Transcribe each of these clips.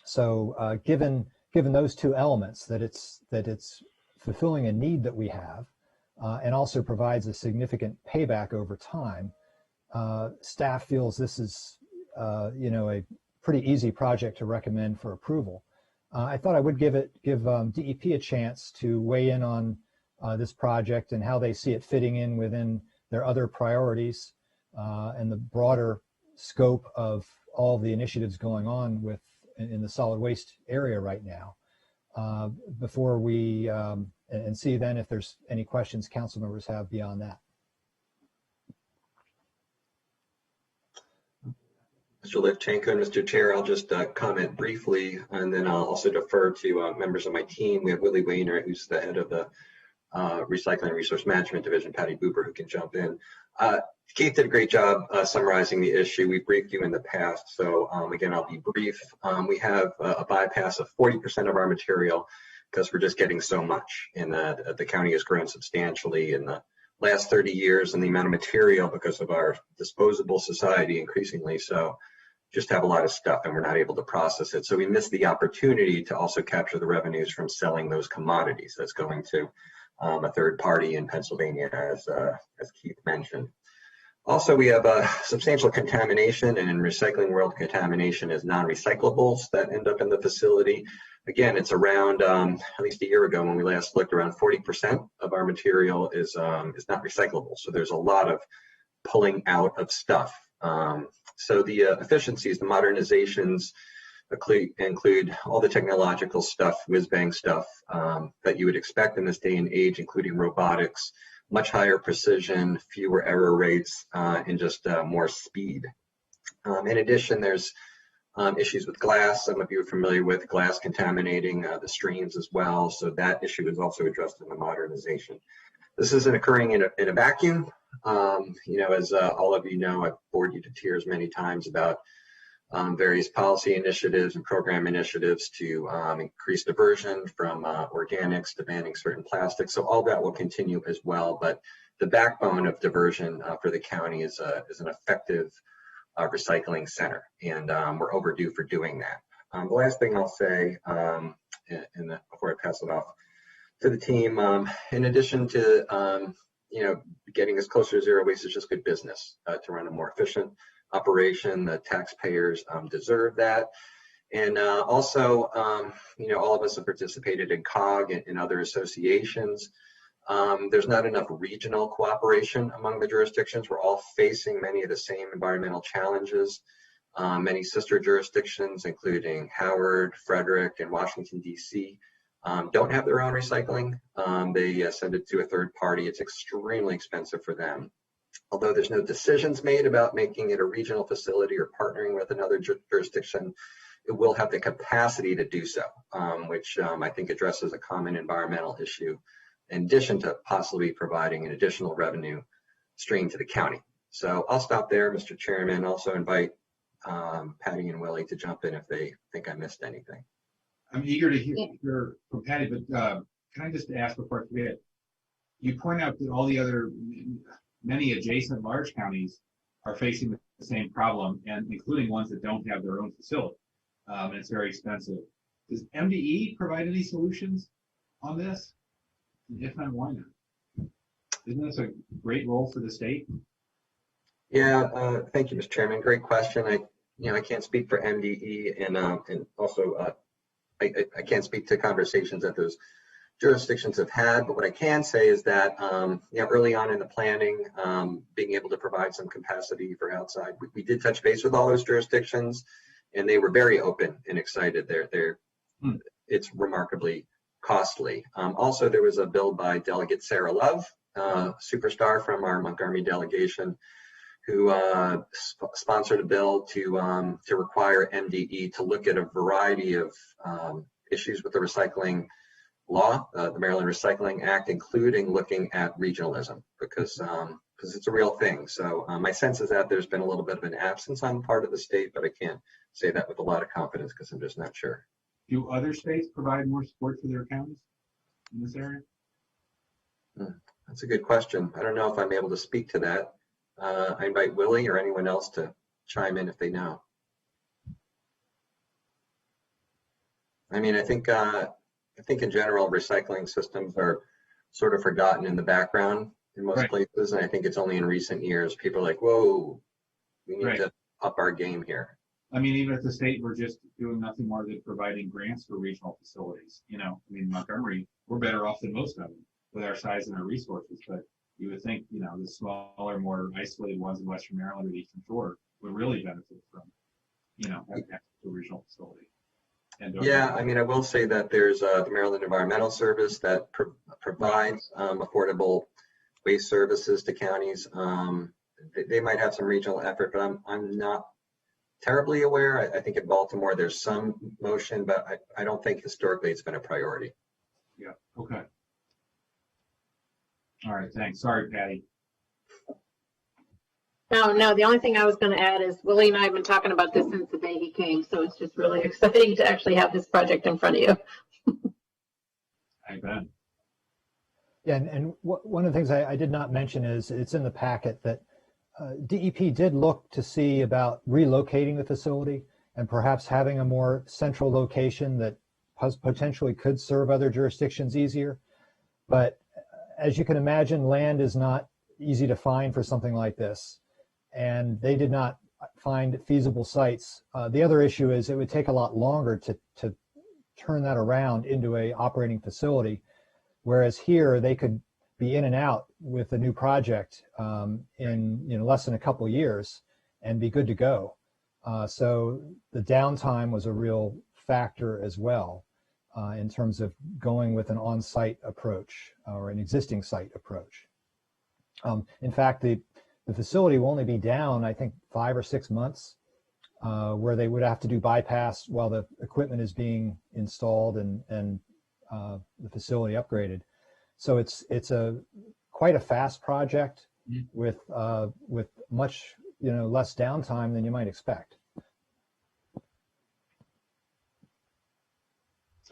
So given those two elements, that it's fulfilling a need that we have, and also provides a significant payback over time, staff feels this is a pretty easy project to recommend for approval. I thought I would give DEP a chance to weigh in on this project and how they see it fitting in within their other priorities and the broader scope of all the initiatives going on in the solid waste area right now. Before we and see then if there's any questions council members have beyond that. Mr. Lifchenko and Mr. Chair, I'll just comment briefly, and then I'll also defer to members of my team. We have Willie Weiner, who's the head of the Recycling and Resource Management Division, Patty Buber, who can jump in. Keith did a great job summarizing the issue. We briefed you in the past, so again, I'll be brief. We have a bypass of 40% of our material because we're just getting so much, and the county has grown substantially in the last 30 years, and the amount of material because of our disposable society increasingly. So just have a lot of stuff and we're not able to process it. So we missed the opportunity to also capture the revenues from selling those commodities that's going to a third party in Pennsylvania, as Keith mentioned. Also, we have substantial contamination, and in recycling world, contamination is non-recyclables that end up in the facility. Again, it's around, at least a year ago when we last looked, around 40% of our material is not recyclable. So there's a lot of pulling out of stuff. So the efficiencies, the modernizations include all the technological stuff, whiz-bang stuff that you would expect in this day and age, including robotics, much higher precision, fewer error rates, and just more speed. In addition, there's issues with glass. Some of you are familiar with glass contaminating the streams as well. So that issue is also addressed in the modernization. This isn't occurring in a vacuum. As all of you know, I've bored you to tears many times about various policy initiatives and program initiatives to increase diversion from organics to banning certain plastics. So all that will continue as well. But the backbone of diversion for the county is an effective recycling center, and we're overdue for doing that. The last thing I'll say, before I pass it off to the team, in addition to getting us closer to zero waste is just good business to run a more efficient operation. The taxpayers deserve that. And also, all of us have participated in COG and other associations. There's not enough regional cooperation among the jurisdictions. We're all facing many of the same environmental challenges. Many sister jurisdictions, including Howard, Frederick, and Washington, D.C., don't have their own recycling. They send it to a third party. It's extremely expensive for them. Although there's no decisions made about making it a regional facility or partnering with another jurisdiction, it will have the capacity to do so, which I think addresses a common environmental issue, in addition to possibly providing an additional revenue stream to the county. So I'll stop there, Mr. Chairman. Also invite Patty and Willie to jump in if they think I missed anything. I'm eager to hear from Patty, but can I just ask before I forget? You point out that all the other, many adjacent large counties are facing the same problem, and including ones that don't have their own facility, and it's very expensive. Does MDE provide any solutions on this? If not, why not? Isn't this a great role for the state? Yeah, thank you, Mr. Chairman. Great question. I can't speak for MDE, and also I can't speak to conversations that those jurisdictions have had. But what I can say is that early on in the planning, being able to provide some capacity for outside, we did touch base with all those jurisdictions, and they were very open and excited. It's remarkably costly. Also, there was a bill by Delegate Sarah Love, superstar from our Montgomery delegation, who sponsored a bill to require MDE to look at a variety of issues with the recycling law, the Maryland Recycling Act, including looking at regionalism, because it's a real thing. So my sense is that there's been a little bit of an absence on the part of the state, but I can't say that with a lot of confidence because I'm just not sure. Do other states provide more support for their counties in this area? That's a good question. I don't know if I'm able to speak to that. I invite Willie or anyone else to chime in if they know. I mean, I think in general, recycling systems are sort of forgotten in the background in most places, and I think it's only in recent years people are like, whoa, we need to up our game here. I mean, even at the state, we're just doing nothing more than providing grants for regional facilities. You know, I mean, Montgomery, we're better off than most of them with our size and our resources. But you would think, you know, the smaller, more isolated ones in Western Maryland or the Eastern Shore would really benefit from, you know, having access to a regional facility. And yeah, I mean, I will say that there's the Maryland Environmental Service that provides affordable waste services to counties. They might have some regional effort, but I'm not terribly aware. I think in Baltimore there's some motion, but I don't think historically it's been a priority. Yeah. Okay. All right. Thanks. Sorry, Patty. No, the only thing I was going to add is Willie and I have been talking about this since the day he came, so it's just really exciting to actually have this project in front of you. I bet. Yeah, and one of the things I did not mention is it's in the packet that DEP did look to see about relocating the facility and perhaps having a more central location that potentially could serve other jurisdictions easier. But as you can imagine, land is not easy to find for something like this, and they did not find feasible sites. The other issue is it would take a lot longer to turn that around into a operating facility, whereas here they could be in and out with a new project in less than a couple of years and be good to go. So the downtime was a real factor as well in terms of going with an on-site approach or an existing site approach. In fact, the facility will only be down, I think, 5 or 6 months, where they would have to do bypass while the equipment is being installed and the facility upgraded. So it's quite a fast project with much less downtime than you might expect.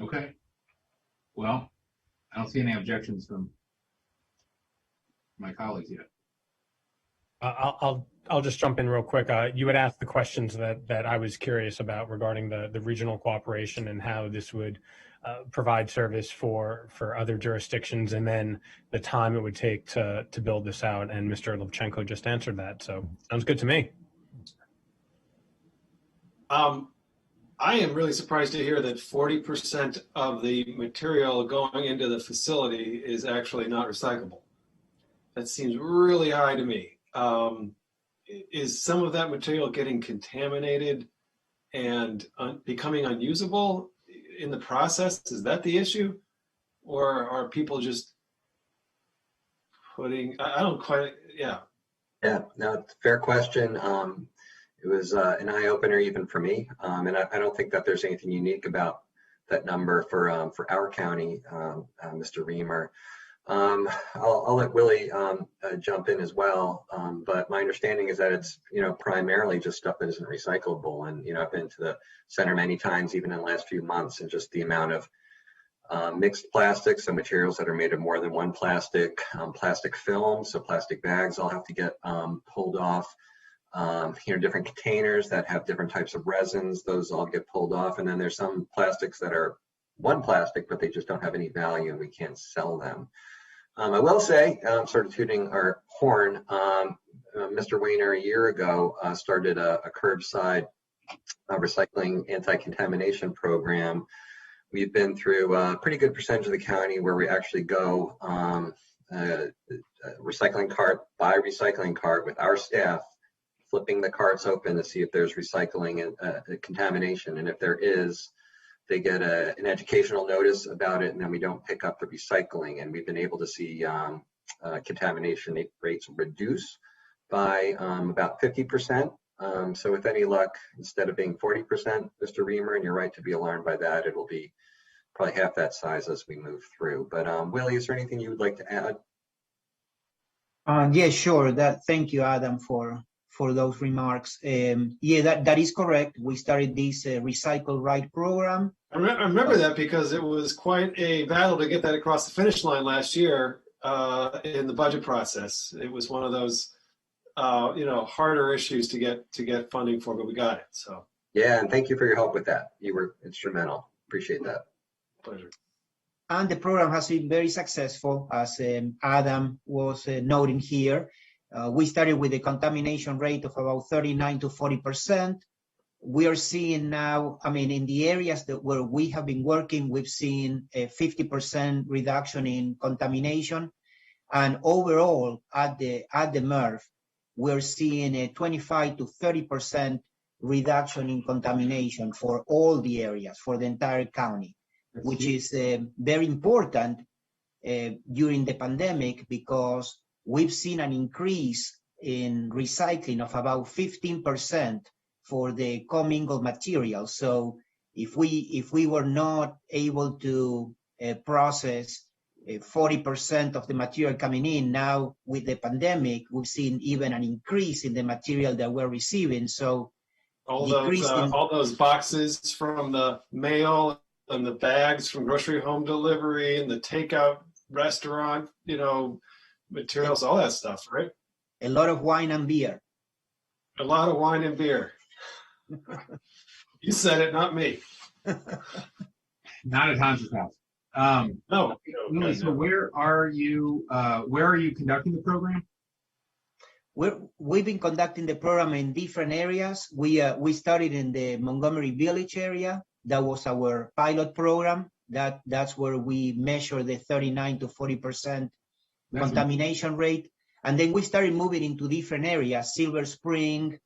Okay. Well, I don't see any objections from my colleagues yet. I'll just jump in real quick. You had asked the questions that I was curious about regarding the regional cooperation and how this would provide service for other jurisdictions, and then the time it would take to build this out. And Mr. Levchenko just answered that, so sounds good to me. I am really surprised to hear that 40% of the material going into the facility is actually not recyclable. That seems really high to me. Is some of that material getting contaminated and becoming unusable in the process? Is that the issue? Or are people just putting, I don't quite, yeah. Yeah, no, it's a fair question. It was an eye-opener even for me. And I don't think that there's anything unique about that number for our county, Mr. Reamer. I'll let Willie jump in as well. But my understanding is that it's, primarily just stuff that isn't recyclable. And, I've been to the center many times, even in the last few months, and just the amount of mixed plastics and materials that are made of more than one plastic, plastic film. So plastic bags all have to get pulled off. Different containers that have different types of resins, those all get pulled off. And then there's some plastics that are one plastic, but they just don't have any value and we can't sell them. I will say, sort of tooting our horn, Mr. Weiner a year ago started a curbside recycling anti-contamination program. We've been through a pretty good percentage of the county where we actually go recycling cart by recycling cart with our staff, flipping the carts open to see if there's recycling and contamination. And if there is, they get an educational notice about it, and then we don't pick up the recycling. And we've been able to see contamination rates reduce by about 50%. So with any luck, instead of being 40%, Mr. Reamer, and you're right to be alarmed by that, it'll be probably half that size as we move through. But Willie, is there anything you would like to add? Yeah, sure. Thank you, Adam, for those remarks. Yeah, that is correct. We started this Recycle Right program. I remember that because it was quite a battle to get that across the finish line last year in the budget process. It was one of those, harder issues to get funding for, but we got it. So. Yeah, and thank you for your help with that. You were instrumental. Appreciate that. Pleasure. And the program has been very successful, as Adam was noting here. We started with a contamination rate of about 39 to 40%. We are seeing now, I mean, in the areas where we have been working, we've seen a 50% reduction in contamination. And overall, at the MERV, we're seeing a 25 to 30% reduction in contamination for all the areas, for the entire county, which is very important during the pandemic, because we've seen an increase in recycling of about 15% for the commingled material. So if we were not able to process 40% of the material coming in, now with the pandemic, we've seen even an increase in the material that we're receiving. So all those boxes from the mail and the bags from grocery home delivery and the takeout restaurant, materials, all that stuff, right? A lot of wine and beer. A lot of wine and beer. You said it, not me. Not at Hans's house. No. Willie, so where are you conducting the program? We've been conducting the program in different areas. We started in the Montgomery Village area. That was our pilot program. That's where we measure the 39 to 40% contamination rate. And then we started moving into different areas, Silver Spring,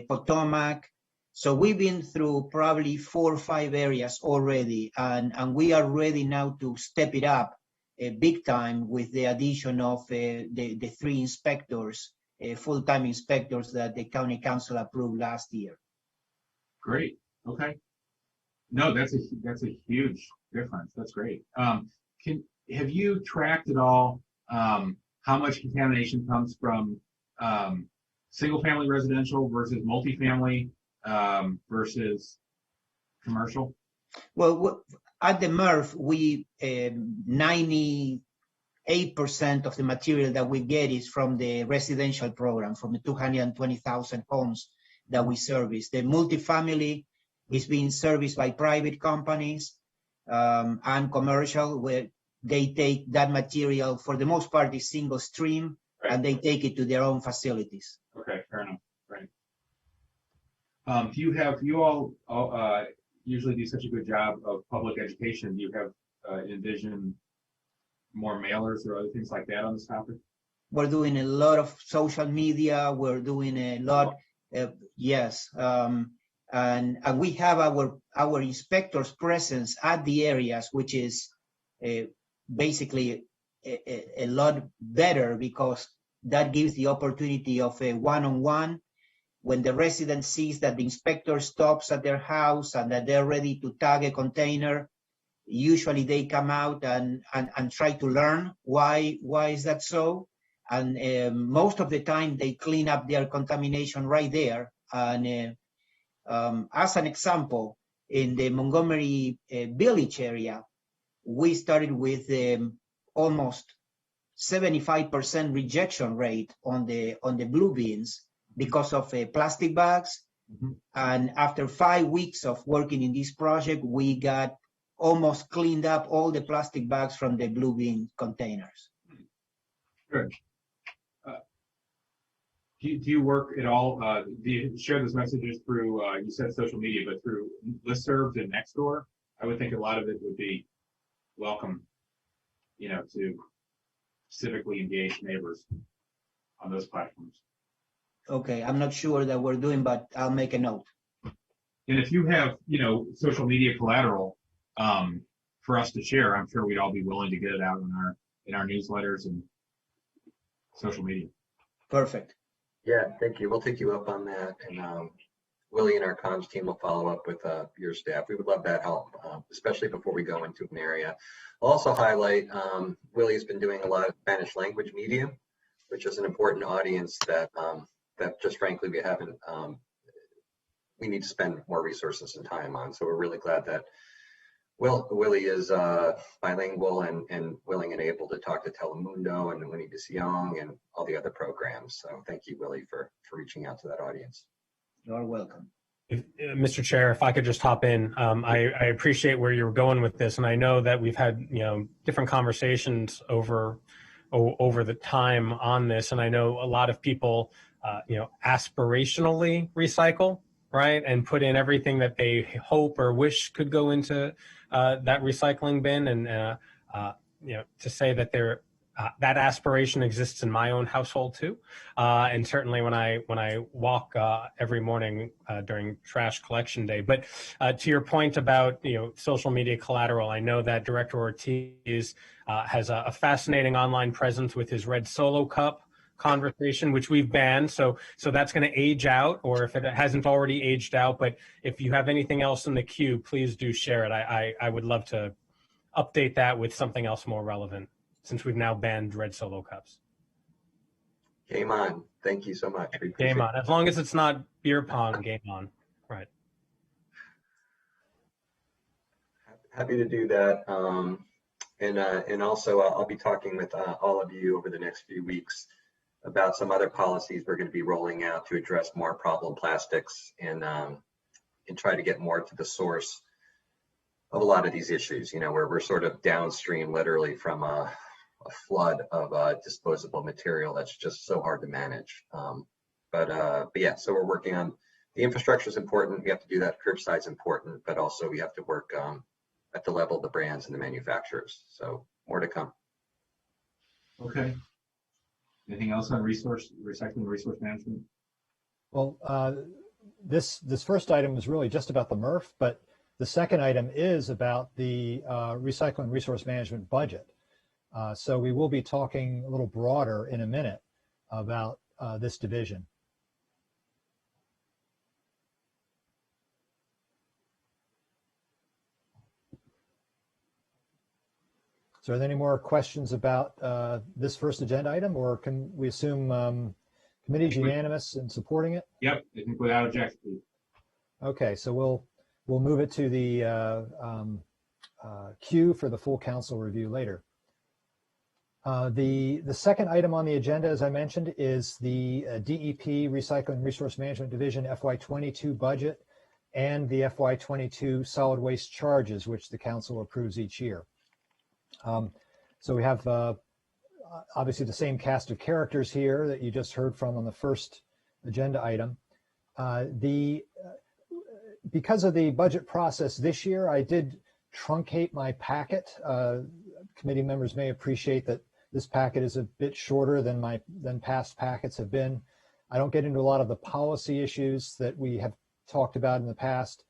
Potomac. So we've been through probably 4 or 5 areas already, and we are ready now to step it up big time with the addition of the 3 inspectors, full-time inspectors that the county council approved last year. Great. Okay. No, that's a huge difference. That's great. Have you tracked at all how much contamination comes from single-family residential versus multifamily versus commercial? Well, at the MERV, we 98% of the material that we get is from the residential program, from the 220,000 homes that we service. The multifamily is being serviced by private companies and commercial, where they take that material, for the most part, is single stream, right, and they take it to their own facilities. Okay, fair enough. Right. You all usually do such a good job of public education. Do you have envision more mailers or other things like that on this topic? We're doing a lot of social media. We're doing a lot, yes. And we have our inspectors' presence at the areas, which is basically a lot better, because that gives the opportunity of a one-on-one. When the resident sees that the inspector stops at their house and that they're ready to tag a container, usually they come out and try to learn why is that so. And most of the time they clean up their contamination right there. And as an example, in the Montgomery Village area, we started with almost 75% rejection rate on the blue bins because of plastic bags. Mm-hmm. And after 5 weeks of working in this project, we got almost cleaned up all the plastic bags from the blue bin containers. Good. Do you work at all? Do you share those messages through, you said social media, but through listservs and Nextdoor? I would think a lot of it would be welcome, to civically engaged neighbors on those platforms. Okay, I'm not sure that we're doing, but I'll make a note. And if you have, social media collateral for us to share, I'm sure we'd all be willing to get it out in our newsletters and social media. Perfect. Yeah, thank you. We'll take you up on that, and Willie and our comms team will follow up with your staff. We would love that help, especially before we go into an area. I'll also highlight Willie's been doing a lot of Spanish language media, which is an important audience that just frankly we haven't. We need to spend more resources and time on. So we're really glad that Willie is bilingual and willing and able to talk to Telemundo and Univision and all the other programs. So thank you, Willie, for reaching out to that audience. You're welcome. Mr. Chair, if I could just hop in, I appreciate where you're going with this, and I know that we've had different conversations over the time on this, and I know a lot of people aspirationally recycle, right, and put in everything that they hope or wish could go into that recycling bin, and to say that that aspiration exists in my own household too, and certainly when I walk every morning during trash collection day. But to your point about social media collateral, I know that Director Ortiz has a fascinating online presence with his red Solo cup conversation, which we've banned. So that's going to age out, or if it hasn't already aged out. But if you have anything else in the queue, please do share it. I would love to update that with something else more relevant, since we've now banned red Solo cups. Game on. Thank you so much. Game on. As long as it's not beer pong, game on. Right. Happy to do that. And also I'll be talking with all of you over the next few weeks about some other policies we're going to be rolling out to address more problem plastics and try to get more to the source of a lot of these issues, where we're sort of downstream literally from a flood of disposable material that's just so hard to manage. But yeah, so we're working on the infrastructure is important. We have to do that. Curbside is important, but also we have to work at the level of the brands and the manufacturers. So more to come. Okay. Anything else on recycling, resource management? Well, this first item was really just about the MRF, but the second item is about the recycling resource management budget. So we will be talking a little broader in a minute about this division. So are there any more questions about this first agenda item, or can we assume committee's unanimous in supporting it? Yep, I think without objection. Okay, so we'll move it to the queue for the full council review later. The second item on the agenda, as I mentioned, is the DEP Recycling Resource Management Division FY22 budget and the FY22 solid waste charges, which the council approves each year. So we have obviously the same cast of characters here that you just heard from on the first agenda item. Because of the budget process this year, I did truncate my packet. Committee members may appreciate that this packet is a bit shorter than past packets have been. I don't get into a lot of the policy issues that we have talked about in the past,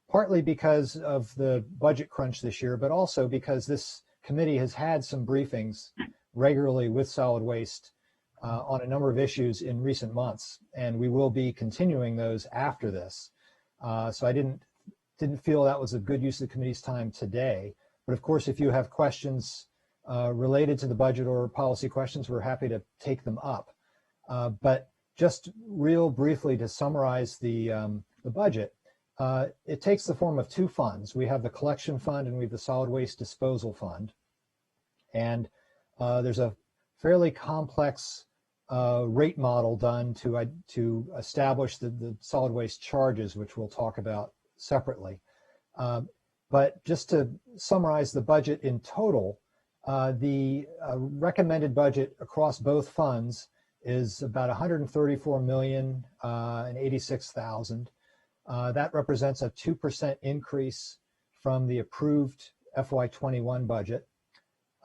partly because of the budget crunch this year, but also because this committee has had some briefings regularly with solid waste on a number of issues in recent months, and we will be continuing those after this. So I didn't feel that was a good use of the committee's time today. But of course, if you have questions related to the budget or policy questions, we're happy to take them up. But just real briefly to summarize the budget, it takes the form of two funds. We have the collection fund and we have the solid waste disposal fund. And there's a fairly complex rate model done to establish the solid waste charges, which we'll talk about separately. But just to summarize the budget in total, the recommended budget across both funds is about $134,086,000. That represents a 2% increase from the approved FY21 budget.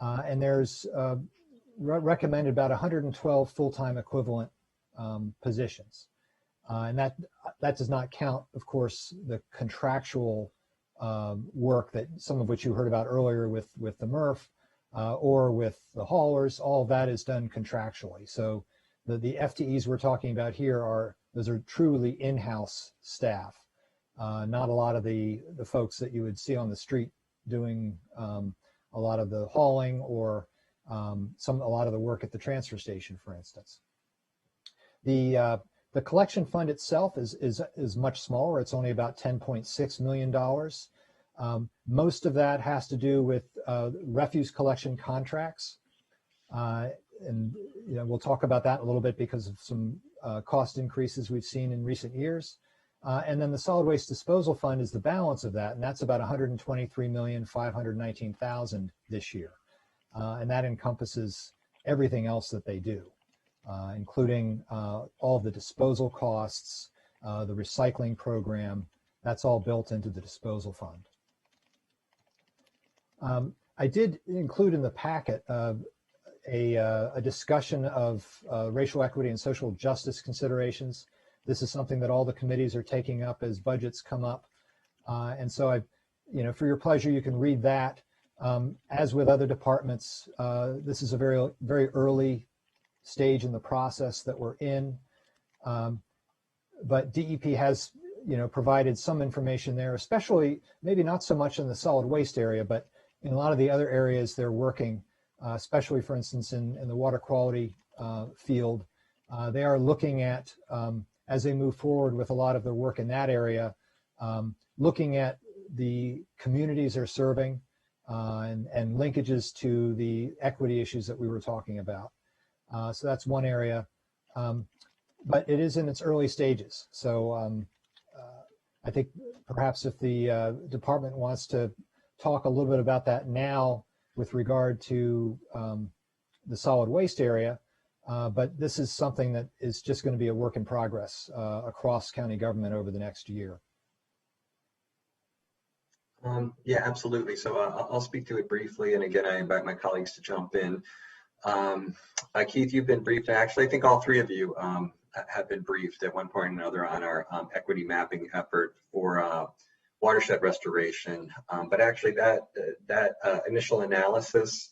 And there's recommended about 112 full-time equivalent positions. And that does not count, of course, the contractual work that some of which you heard about earlier with the MRF or with the haulers. All of that is done contractually. So the FTEs we're talking about here those are truly in-house staff, not a lot of the folks that you would see on the street doing a lot of the hauling or a lot of the work at the transfer station, for instance. The collection fund itself is much smaller. It's only about $10.6 million. Most of that has to do with refuse collection contracts. And we'll talk about that a little bit because of some cost increases we've seen in recent years. And then the solid waste disposal fund is the balance of that, and that's about $123,519,000 this year. And that encompasses everything else that they do, including all the disposal costs, the recycling program. That's all built into the disposal fund. I did include in the packet a discussion of racial equity and social justice considerations. This is something that all the committees are taking up as budgets come up. And so for your pleasure, you can read that. As with other departments, this is a very, very early stage in the process that we're in. But DEP has, provided some information there, especially maybe not so much in the solid waste area, but in a lot of the other areas they're working, especially, for instance, in the water quality field. They are looking at, as they move forward with a lot of their work in that area, looking at the communities they're serving and linkages to the equity issues that we were talking about. So that's one area, but it is in its early stages. So I think perhaps if the department wants to talk a little bit about that now with regard to the solid waste area, but this is something that is just going to be a work in progress across county government over the next year. Yeah, absolutely. So I'll speak to it briefly, and again, I invite my colleagues to jump in. Keith, you've been briefed. Actually, I think all three of you have been briefed at one point or another on our equity mapping effort for watershed restoration. But actually, that initial analysis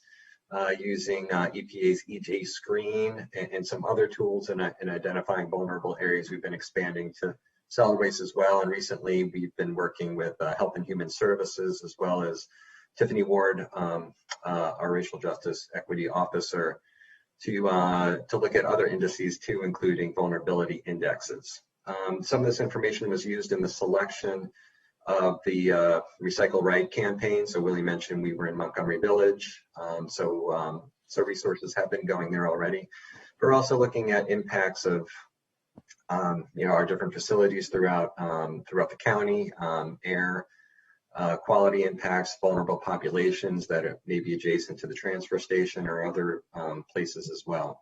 using EPA's EJ screen and some other tools in identifying vulnerable areas, we've been expanding to solid waste as well. And recently, we've been working with Health and Human Services, as well as Tiffany Ward, our racial justice equity officer, to look at other indices too, including vulnerability indexes. Some of this information was used in the selection of the Recycle Right campaign. So Willie mentioned we were in Montgomery Village. So resources have been going there already. We're also looking at impacts of our different facilities throughout the county, air quality impacts, vulnerable populations that may be adjacent to the transfer station or other places as well.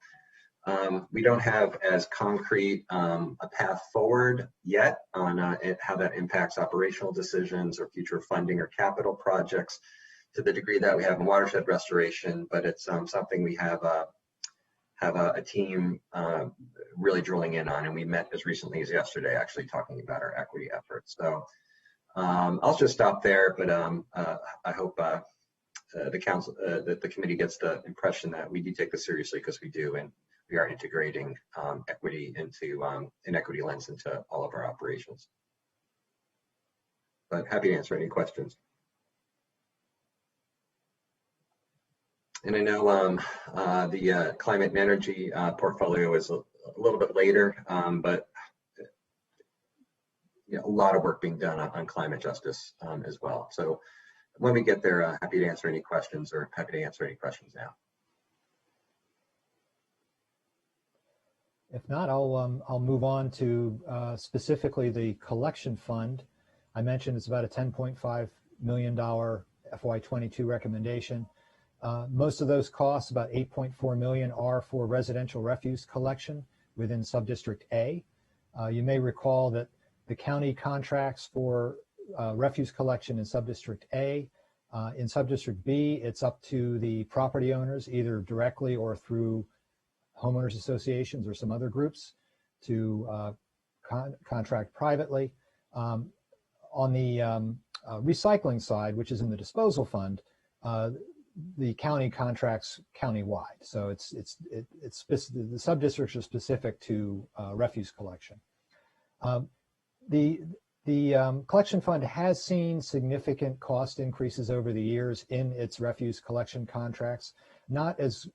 We don't have as concrete a path forward yet on how that impacts operational decisions or future funding or capital projects to the degree that we have in watershed restoration, but it's something we have a team really drilling in on, and we met as recently as yesterday actually talking about our equity efforts. So I'll just stop there, but I hope the council, that the committee gets the impression that we do take this seriously, because we do, and we are integrating equity into an equity lens into all of our operations. But happy to answer any questions. And I know the climate and energy portfolio is a little bit later, but a lot of work being done on climate justice as well. So when we get there, happy to answer any questions, or happy to answer any questions now. If not, I'll move on to specifically the collection fund. I mentioned it's about a $10.5 million FY22 recommendation. Most of those costs, about $8.4 million, are for residential refuse collection within Subdistrict A. You may recall that the county contracts for refuse collection in Subdistrict A. In Subdistrict B, it's up to the property owners, either directly or through homeowners associations or some other groups, to contract privately. On the recycling side, which is in the disposal fund, the county contracts countywide. So the subdistricts are specific to refuse collection. The collection fund has seen significant cost increases over the years in its refuse collection contracts, not as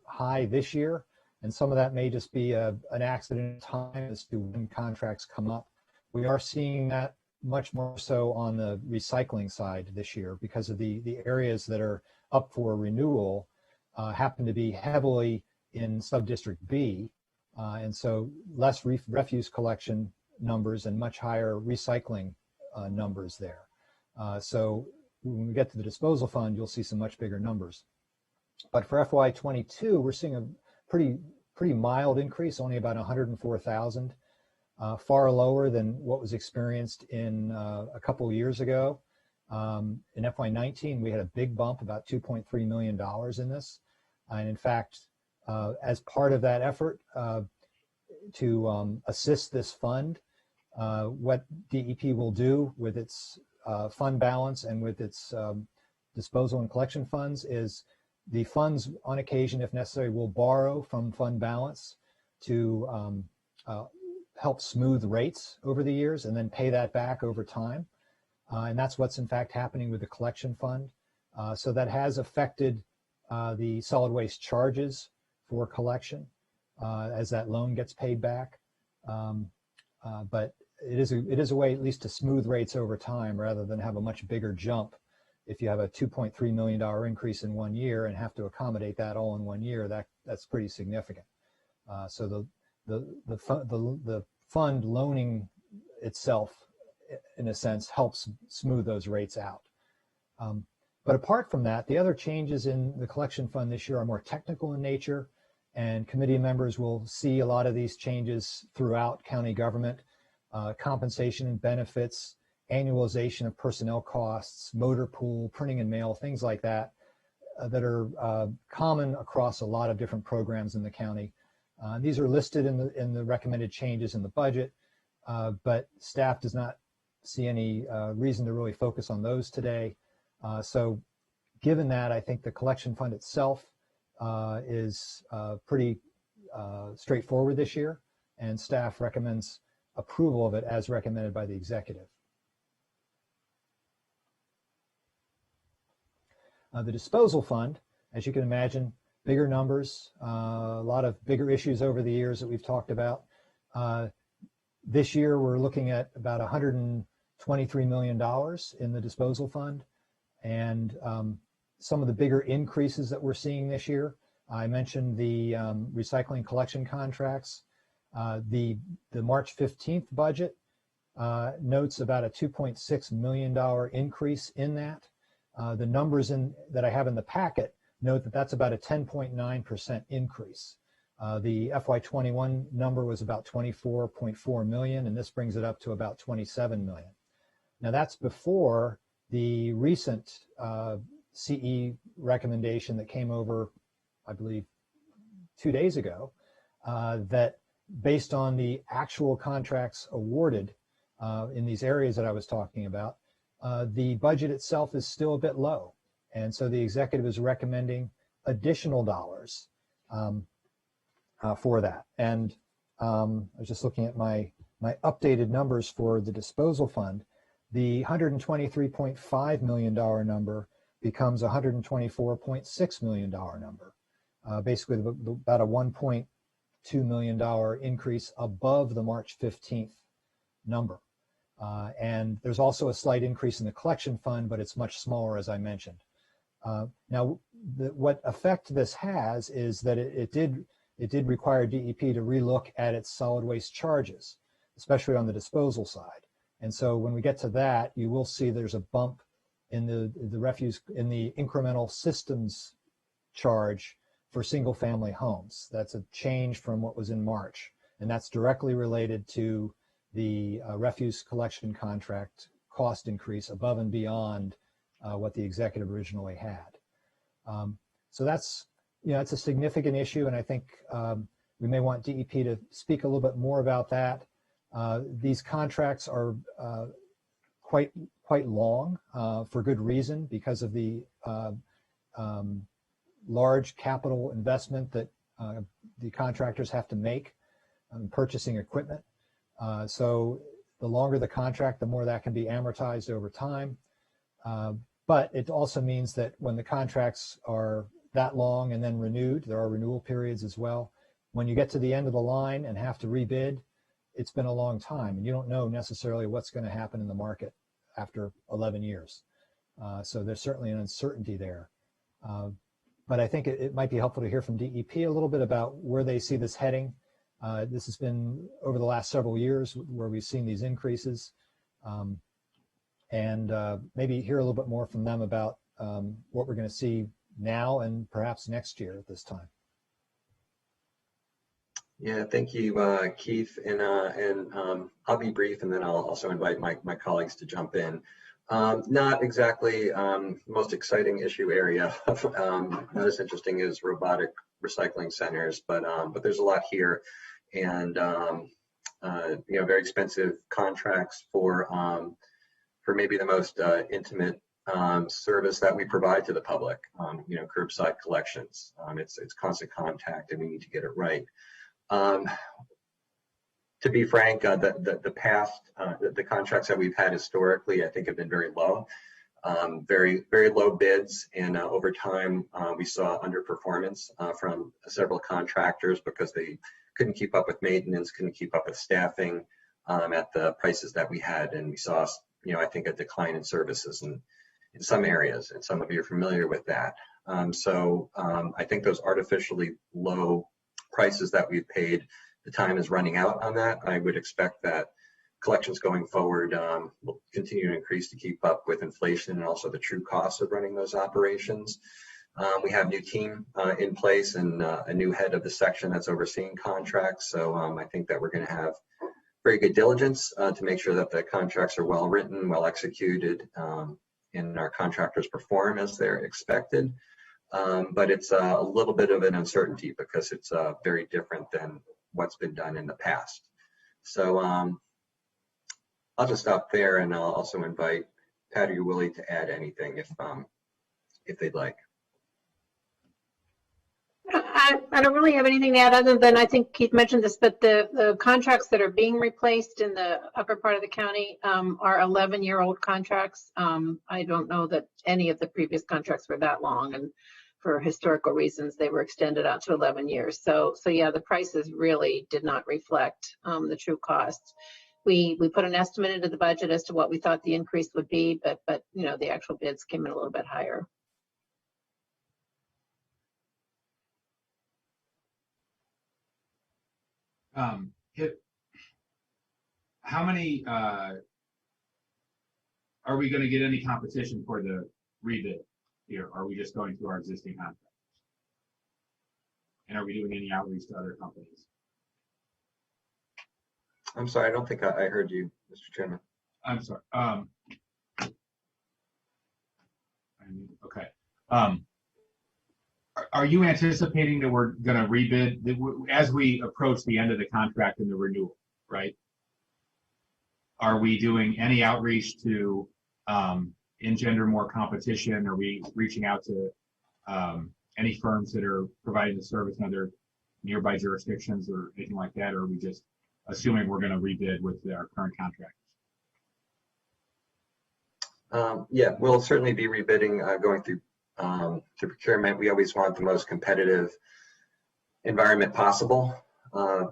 high this year, and some of that may just be an accident in time as to when contracts come up. We are seeing that much more so on the recycling side this year, because of the areas that are up for renewal happen to be heavily in Subdistrict B, and so less refuse collection numbers and much higher recycling numbers there. So when we get to the disposal fund, you'll see some much bigger numbers. But for FY22, we're seeing a pretty mild increase, only about 104,000, far lower than what was experienced in a couple years ago. In FY19, we had a big bump, about $2.3 million in this. And in fact, as part of that effort to assist this fund, what DEP will do with its fund balance and with its disposal and collection funds is the funds, on occasion, if necessary, will borrow from fund balance to help smooth rates over the years and then pay that back over time. And that's what's in fact happening with the collection fund. So that has affected the solid waste charges for collection as that loan gets paid back. But it is a way at least to smooth rates over time rather than have a much bigger jump. If you have a $2.3 million increase in 1 year and have to accommodate that all in 1 year, that's pretty significant. So the fund loaning itself, in a sense, helps smooth those rates out. But apart from that, the other changes in the collection fund this year are more technical in nature, and committee members will see a lot of these changes throughout county government. Compensation and benefits, annualization of personnel costs, motor pool, printing and mail, things like that, that are common across a lot of different programs in the county. These are listed in the recommended changes in the budget, but staff does not see any reason to really focus on those today. So given that, I think the collection fund itself is pretty straightforward this year, and staff recommends approval of it as recommended by the executive. The disposal fund, as you can imagine, bigger numbers, a lot of bigger issues over the years that we've talked about. This year, we're looking at about $123 million in the disposal fund. And some of the bigger increases that we're seeing this year, I mentioned the recycling collection contracts. The March 15th budget notes about a $2.6 million increase in that. The numbers that I have in the packet note that that's about a 10.9% increase. The FY21 number was about 24.4 million, and this brings it up to about 27 million. Now that's before the recent CE recommendation that came over, I believe, 2 days ago, that based on the actual contracts awarded in these areas that I was talking about, the budget itself is still a bit low. And so the executive is recommending additional dollars for that. And I was just looking at my updated numbers for the disposal fund. The $123.5 million number becomes a $124.6 million number, basically about a $1.2 million increase above the March 15th number. And there's also a slight increase in the collection fund, but it's much smaller, as I mentioned. Now, what effect this has is that it did require DEP to relook at its solid waste charges, especially on the disposal side. And so when we get to that, you will see there's a bump in the refuse, in the incremental systems charge for single family homes. That's a change from what was in March. And that's directly related to the refuse collection contract cost increase above and beyond what the executive originally had. So that's, it's a significant issue, and I think we may want DEP to speak a little bit more about that. These contracts are quite long for good reason, because of the large capital investment that the contractors have to make in purchasing equipment. So the longer the contract, the more that can be amortized over time. But it also means that when the contracts are that long and then renewed, there are renewal periods as well. When you get to the end of the line and have to rebid, it's been a long time, and you don't know necessarily what's going to happen in the market after 11 years. So there's certainly an uncertainty there. But I think it might be helpful to hear from DEP a little bit about where they see this heading. This has been over the last several years where we've seen these increases, and maybe hear a little bit more from them about what we're going to see now and perhaps next year at this time. Yeah, thank you, Keith. And I'll be brief, and then I'll also invite my colleagues to jump in. Not exactly most exciting issue area. Not as interesting as robotic recycling centers, but there's a lot here, and very expensive contracts for maybe the most intimate service that we provide to the public. Curbside collections. It's constant contact, and we need to get it right. To be frank, the past the contracts that we've had historically, I think, have been very low, very low bids, and over time we saw underperformance from several contractors because they couldn't keep up with maintenance, couldn't keep up with staffing at the prices that we had, and we saw, I think, a decline in services in some areas, and some of you are familiar with that. So I think those artificially low prices that we've paid, the time is running out on that. I would expect that collections going forward will continue to increase to keep up with inflation and also the true costs of running those operations. We have a new team in place and a new head of the section that's overseeing contracts. So I think that we're going to have very good diligence to make sure that the contracts are well written, well executed, and our contractors perform as they're expected. But it's a little bit of an uncertainty because it's very different than what's been done in the past. So I'll just stop there, and I'll also invite Patty or Willie to add anything if they'd like. I don't really have anything to add other than I think Keith mentioned this, but the contracts that are being replaced in the upper part of the county are 11-year-old contracts. I don't know that any of the previous contracts were that long, and for historical reasons, they were extended out to 11 years. So yeah, the prices really did not reflect the true costs. We put an estimate into the budget as to what we thought the increase would be, but the actual bids came in a little bit higher. How many are we going to get any competition for the rebid here? Are we just going through our existing contracts? And are we doing any outreach to other companies? I'm sorry, I don't think I heard you, Mr. Chairman. I'm sorry. Okay. Are you anticipating that we're going to rebid as we approach the end of the contract and the renewal, right? Are we doing any outreach to engender more competition? Are we reaching out to any firms that are providing the service in other nearby jurisdictions or anything like that? Or are we just assuming we're going to rebid with our current contractors? Yeah, we'll certainly be rebidding going through to procurement. We always want the most competitive environment possible. No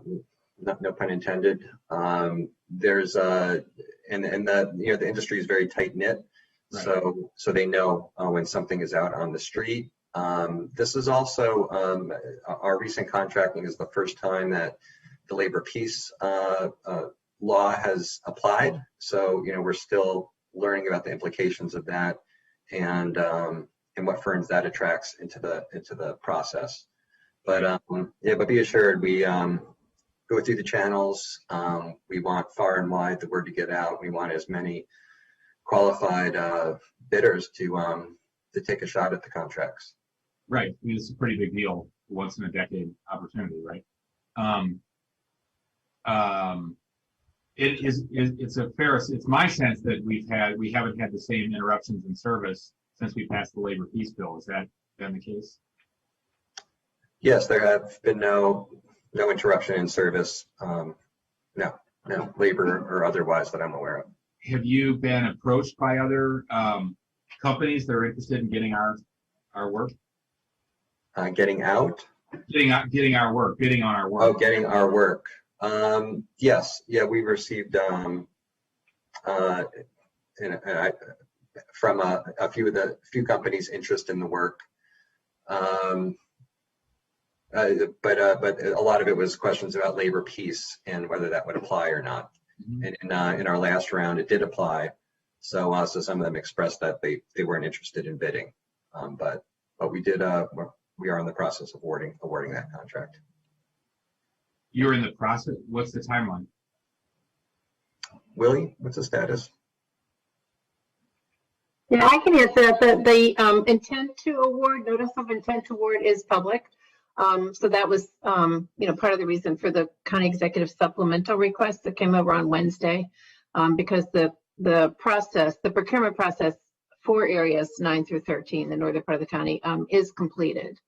pun intended. There's and the industry is very tight knit, right. So they know when something is out on the street. This is also our recent contracting is the first time that the labor peace law has applied. So we're still learning about the implications of that and what firms that attracts into the process. But yeah, but be assured we go through the channels. We want far and wide the word to get out. We want as many qualified bidders to take a shot at the contracts. Right. I mean, it's a pretty big deal, once in a decade opportunity, right? It's my sense that we haven't had the same interruptions in service since we passed the labor peace bill. Has that been the case? Yes, there have been no interruption in service. No labor or otherwise that I'm aware of. Have you been approached by other companies that are interested in getting our work? Getting out? Getting our work, bidding on our work. Oh, getting our work. Yes, yeah, we've received from a few companies interest in the work. but a lot of it was questions about labor peace and whether that would apply or not. And in our last round, it did apply. So some of them expressed that they weren't interested in bidding, but we did. We are in the process of awarding that contract. You're in the process. What's the timeline? Willie, what's the status? Yeah, I can answer that. The intent to award, notice of intent to award is public. So that was, part of the reason for the county executive supplemental request that came over on Wednesday, because the procurement process for areas 9 through 13, the northern part of the county, is completed.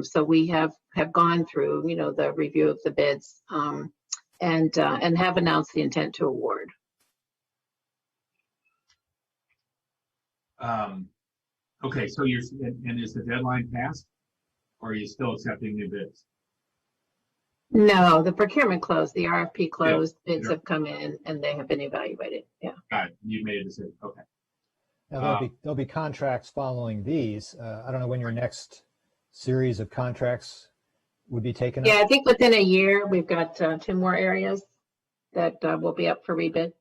So we have gone through, the review of the bids, and have announced the intent to award. Okay, so is the deadline passed, or are you still accepting new bids? No, the procurement closed, the RFP closed, Yeah, bids have come in and they have been evaluated. Yeah. Got it. You made a decision. Okay. Now there'll be contracts following these. I don't know when your next series of contracts would be taken up. Yeah, I think within a year we've got 2 more areas that will be up for rebid.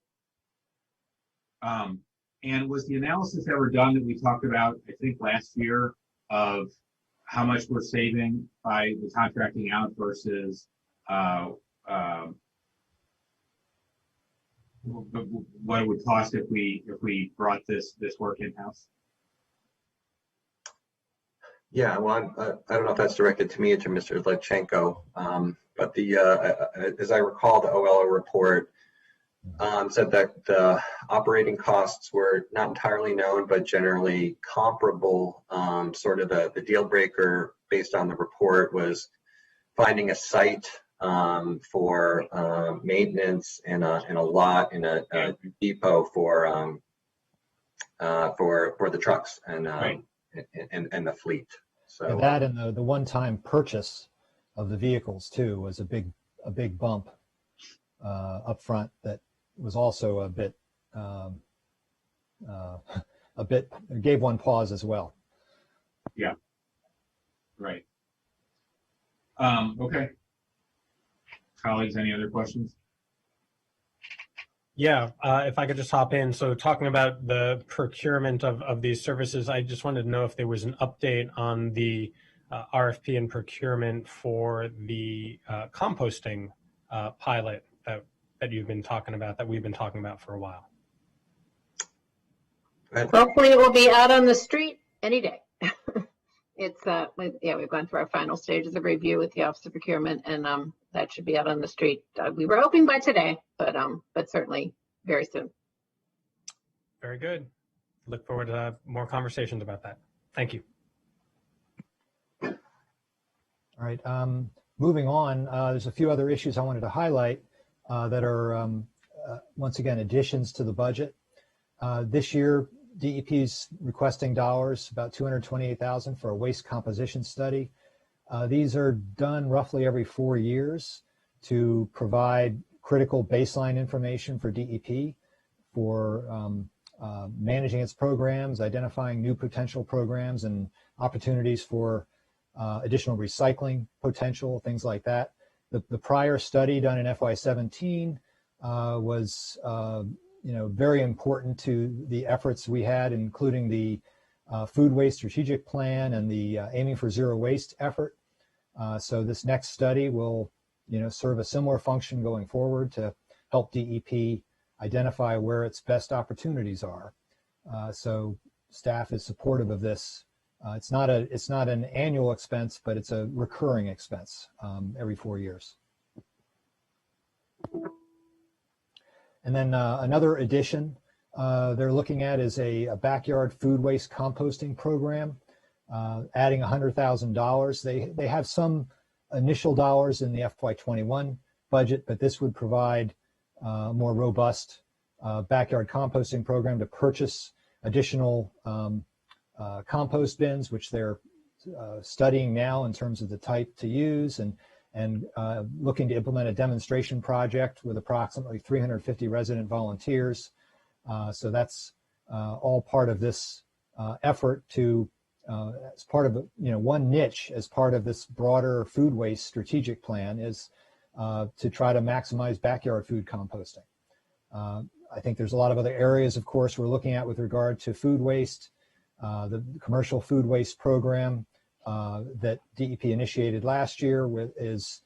And was the analysis ever done that we talked about, I think last year, of how much we're saving by the contracting out versus what it would cost if we brought this work in-house? Yeah, well, I don't know if that's directed to me or to Mr. Lechenko, but as I recall, the OLO report said that the operating costs were not entirely known, but generally comparable. Sort of the deal breaker based on the report was finding a site for maintenance and a lot in a depot for the trucks and the fleet. So yeah, that and the one-time purchase of the vehicles too was a big bump up front that was also a bit gave one pause as well. Yeah. Right. Okay. Colleagues, any other questions? Yeah, if I could just hop in. So talking about the procurement of these services, I just wanted to know if there was an update on the RFP and procurement for the composting pilot that you've been talking about, that we've been talking about for a while. Hopefully it will be out on the street any day. It's we've gone through our final stages of review with the Office of Procurement, and that should be out on the street. We were hoping by today, but certainly very soon. Very good. Look forward to more conversations about that. Thank you. All right. Moving on, there's a few other issues I wanted to highlight that are once again additions to the budget. This year, DEP's requesting dollars, about $228,000 for a waste composition study. These are done roughly every 4 years to provide critical baseline information for DEP for managing its programs, identifying new potential programs and opportunities for additional recycling potential, things like that. The prior study done in FY17 was very important to the efforts we had, including the food waste strategic plan and the aiming for zero waste effort. So this next study will, serve a similar function going forward to help DEP identify where its best opportunities are. So staff is supportive of this. It's not an annual expense, but it's a recurring expense every 4 years. And then another addition they're looking at is a backyard food waste composting program, adding $100,000. They have some initial dollars in the FY21 budget, but this would provide a more robust backyard composting program to purchase additional compost bins, which they're studying now in terms of the type to use, and looking to implement a demonstration project with approximately 350 resident volunteers. So that's all part of this effort to as part of one niche as part of this broader food waste strategic plan is to try to maximize backyard food composting. I think there's a lot of other areas, of course, we're looking at with regard to food waste. The commercial food waste program that DEP initiated last year is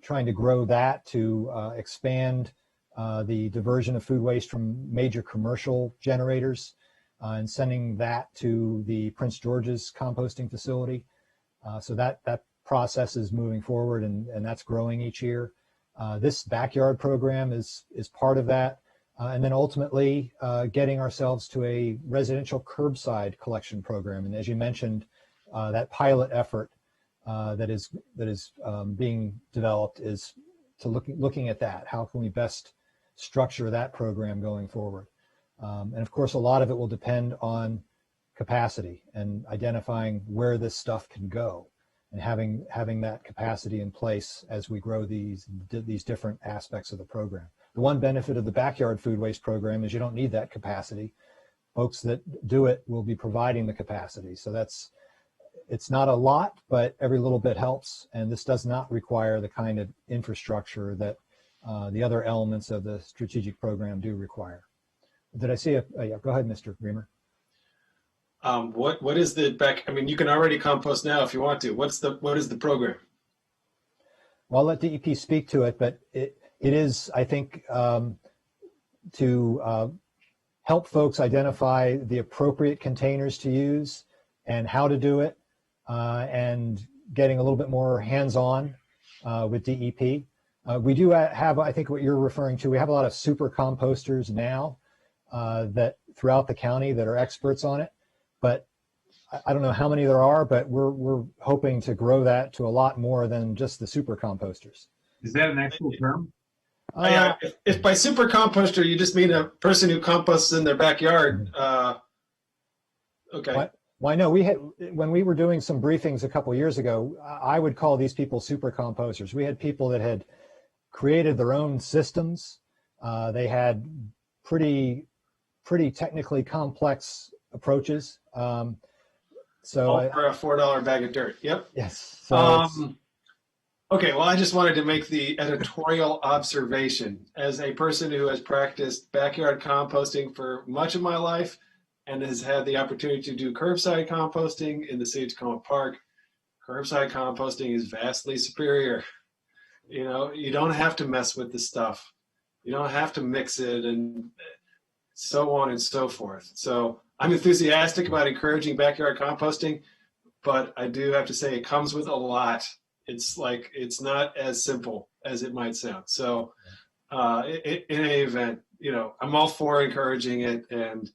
trying to grow that to expand the diversion of food waste from major commercial generators and sending that to the Prince George's composting facility. So that process is moving forward, and that's growing each year. This backyard program is part of that. And then ultimately getting ourselves to a residential curbside collection program. And as you mentioned, that pilot effort that is being developed is to looking at that. How can we best structure that program going forward? And of course, a lot of it will depend on capacity and identifying where this stuff can go, and having that capacity in place as we grow these different aspects of the program. The one benefit of the backyard food waste program is you don't need that capacity. Folks that do it will be providing the capacity. So it's not a lot, but every little bit helps. And this does not require the kind of infrastructure that the other elements of the strategic program do require. Did I see yeah, go ahead, Mr. Reamer. What is the back? I mean, you can already compost now if you want to. What is the program? Well, I'll let DEP speak to it, but it is, I think, to help folks identify the appropriate containers to use and how to do it, and getting a little bit more hands-on with DEP. We do have, I think what you're referring to, we have a lot of super composters now that throughout the county that are experts on it, but I don't know how many there are, but we're hoping to grow that to a lot more than just the super composters. Is that an actual term? Yeah, if by super composter you just mean a person who composts in their backyard, okay. Well, I know when we were doing some briefings a couple years ago, I would call these people super composters. We had people that had created their own systems. They had pretty technically complex approaches. So all for a $4 bag of dirt. Yep. Yes. So okay. Well, I just wanted to make the editorial observation as a person who has practiced backyard composting for much of my life and has had the opportunity to do curbside composting in the city of Tacoma Park. Curbside composting is vastly superior. You know, you don't have to mess with the stuff. You don't have to mix it and so on and so forth. So I'm enthusiastic about encouraging backyard composting, but I do have to say it comes with a lot. It's not as simple as it might sound. So in any event, you know, I'm all for encouraging it, and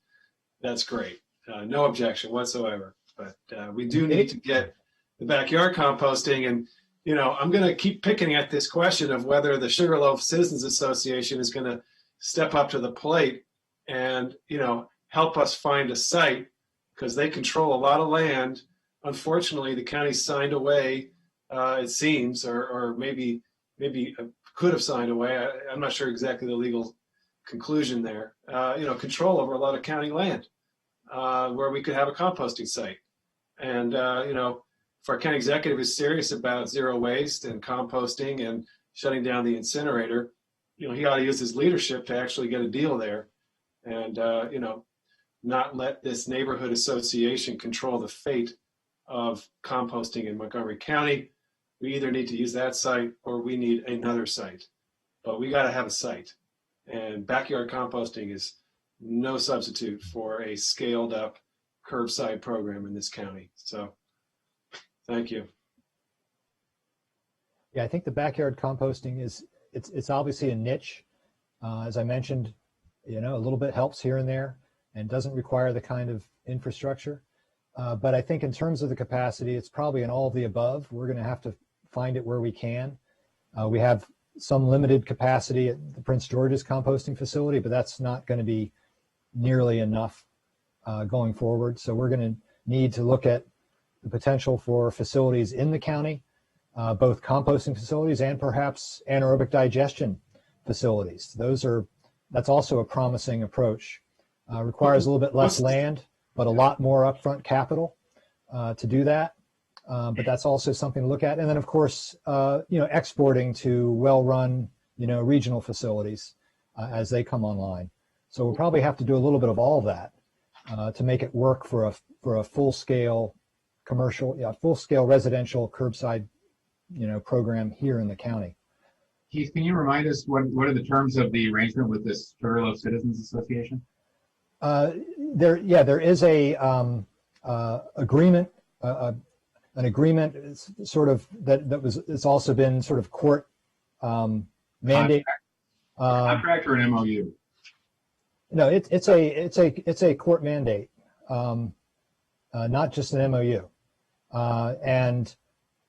that's great. No objection whatsoever. But we do need to get the backyard composting. And, you know, I'm going to keep picking at this question of whether the Sugarloaf Citizens Association is going to step up to the plate and, you know, help us find a site, because they control a lot of land. Unfortunately, the county signed away, it seems, or maybe could have signed away. I'm not sure exactly the legal conclusion there. You know, control over a lot of county land where we could have a composting site. And, you know, if our county executive is serious about zero waste and composting and shutting down the incinerator, you know, he ought to use his leadership to actually get a deal there and, you know, not let this neighborhood association control the fate of composting in Montgomery County. We either need to use that site or we need another site, but we got to have a site. And backyard composting is no substitute for a scaled up curbside program in this county. So thank you. Yeah, I think the backyard composting it's obviously a niche. As I mentioned, you know, a little bit helps here and there and doesn't require the kind of infrastructure. But I think in terms of the capacity, it's probably an all of the above. We're going to have to find it where we can. We have some limited capacity at the Prince George's composting facility, but that's not going to be nearly enough going forward. So we're going to need to look at the potential for facilities in the county, both composting facilities and perhaps anaerobic digestion facilities. That's also a promising approach. Requires a little bit less land, but a lot more upfront capital. to do that. But that's also something to look at. And then, of course, exporting to well-run, regional facilities as they come online. So we'll probably have to do a little bit of all of that to make it work for a full-scale commercial, full-scale residential curbside, program here in the county. Keith, can you remind us what are the terms of the arrangement with this Sugarloaf Citizens Association? There is a agreement, an agreement sort of it's also been sort of court mandate. Contract or an MOU? No, it's a court mandate, not just an MOU, and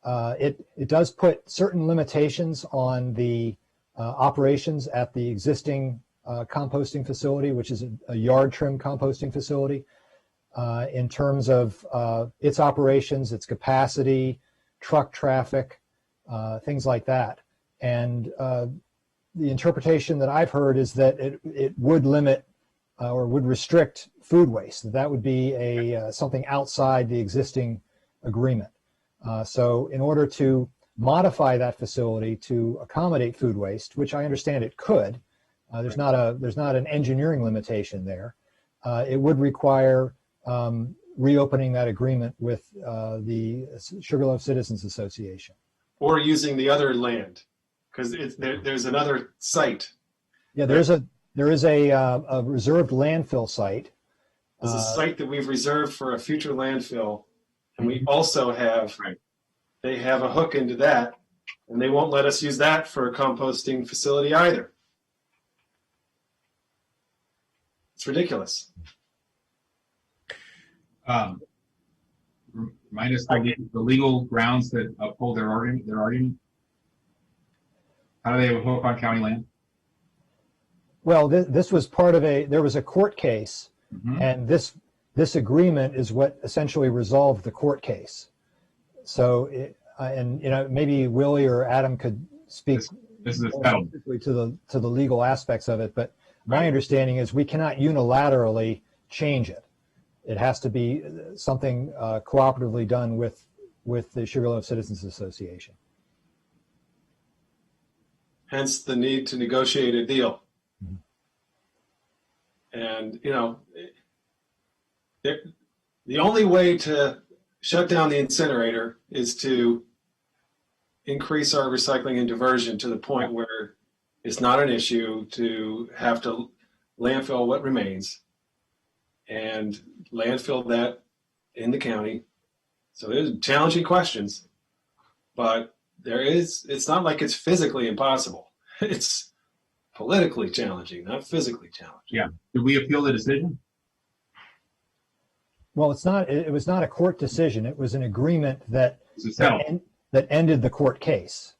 it does put certain limitations on the operations at the existing composting facility, which is a yard trim composting facility, in terms of its operations, its capacity, truck traffic, things like that. And the interpretation that I've heard is that it would limit or would restrict food waste. That would be something outside the existing agreement. So in order to modify that facility to accommodate food waste, which I understand it could, there's not an engineering limitation there. It would require reopening that agreement with the Sugarloaf Citizens Association, or using the other land, because there's another site. Yeah, there is a reserved landfill site. There's a site that we've reserved for a future landfill, and we also have they have a hook into that, and they won't let us use that for a composting facility either. It's ridiculous. Remind us the legal grounds that uphold their argument. How do they have a hook on county land? Well, this was part of there was a court case, and this agreement is what essentially resolved the court case. So, maybe Willie or Adam could speak this is a settlement to the legal aspects of it, but my understanding is we cannot unilaterally change it. It has to be something cooperatively done with the Sugarloaf Citizens Association. Hence the need to negotiate a deal. And, the only way to shut down the incinerator is to increase our recycling and diversion to the point where it's not an issue to have to landfill what remains and landfill that in the county. So there's challenging questions, but it's not like it's physically impossible. It's politically challenging, not physically challenging. Yeah. Did we appeal the decision? Well, it was not a court decision. It was an agreement that ended the court case.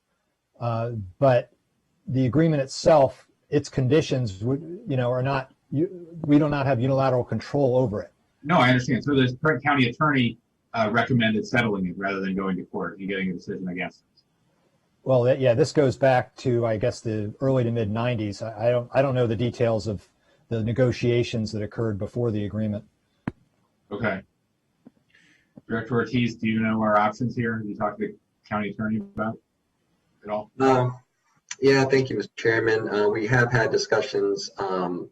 But the agreement itself, its conditions are not, we do not have unilateral control over it. No, I understand. So the current county attorney recommended settling it rather than going to court and getting a decision against it. Well, this goes back to, I guess, the early to mid 90s. I don't know the details of the negotiations that occurred before the agreement. Okay. Director Ortiz, do you know our options here? Have you talked to the county attorney about it at all? Yeah, thank you, Mr. Chairman. We have had discussions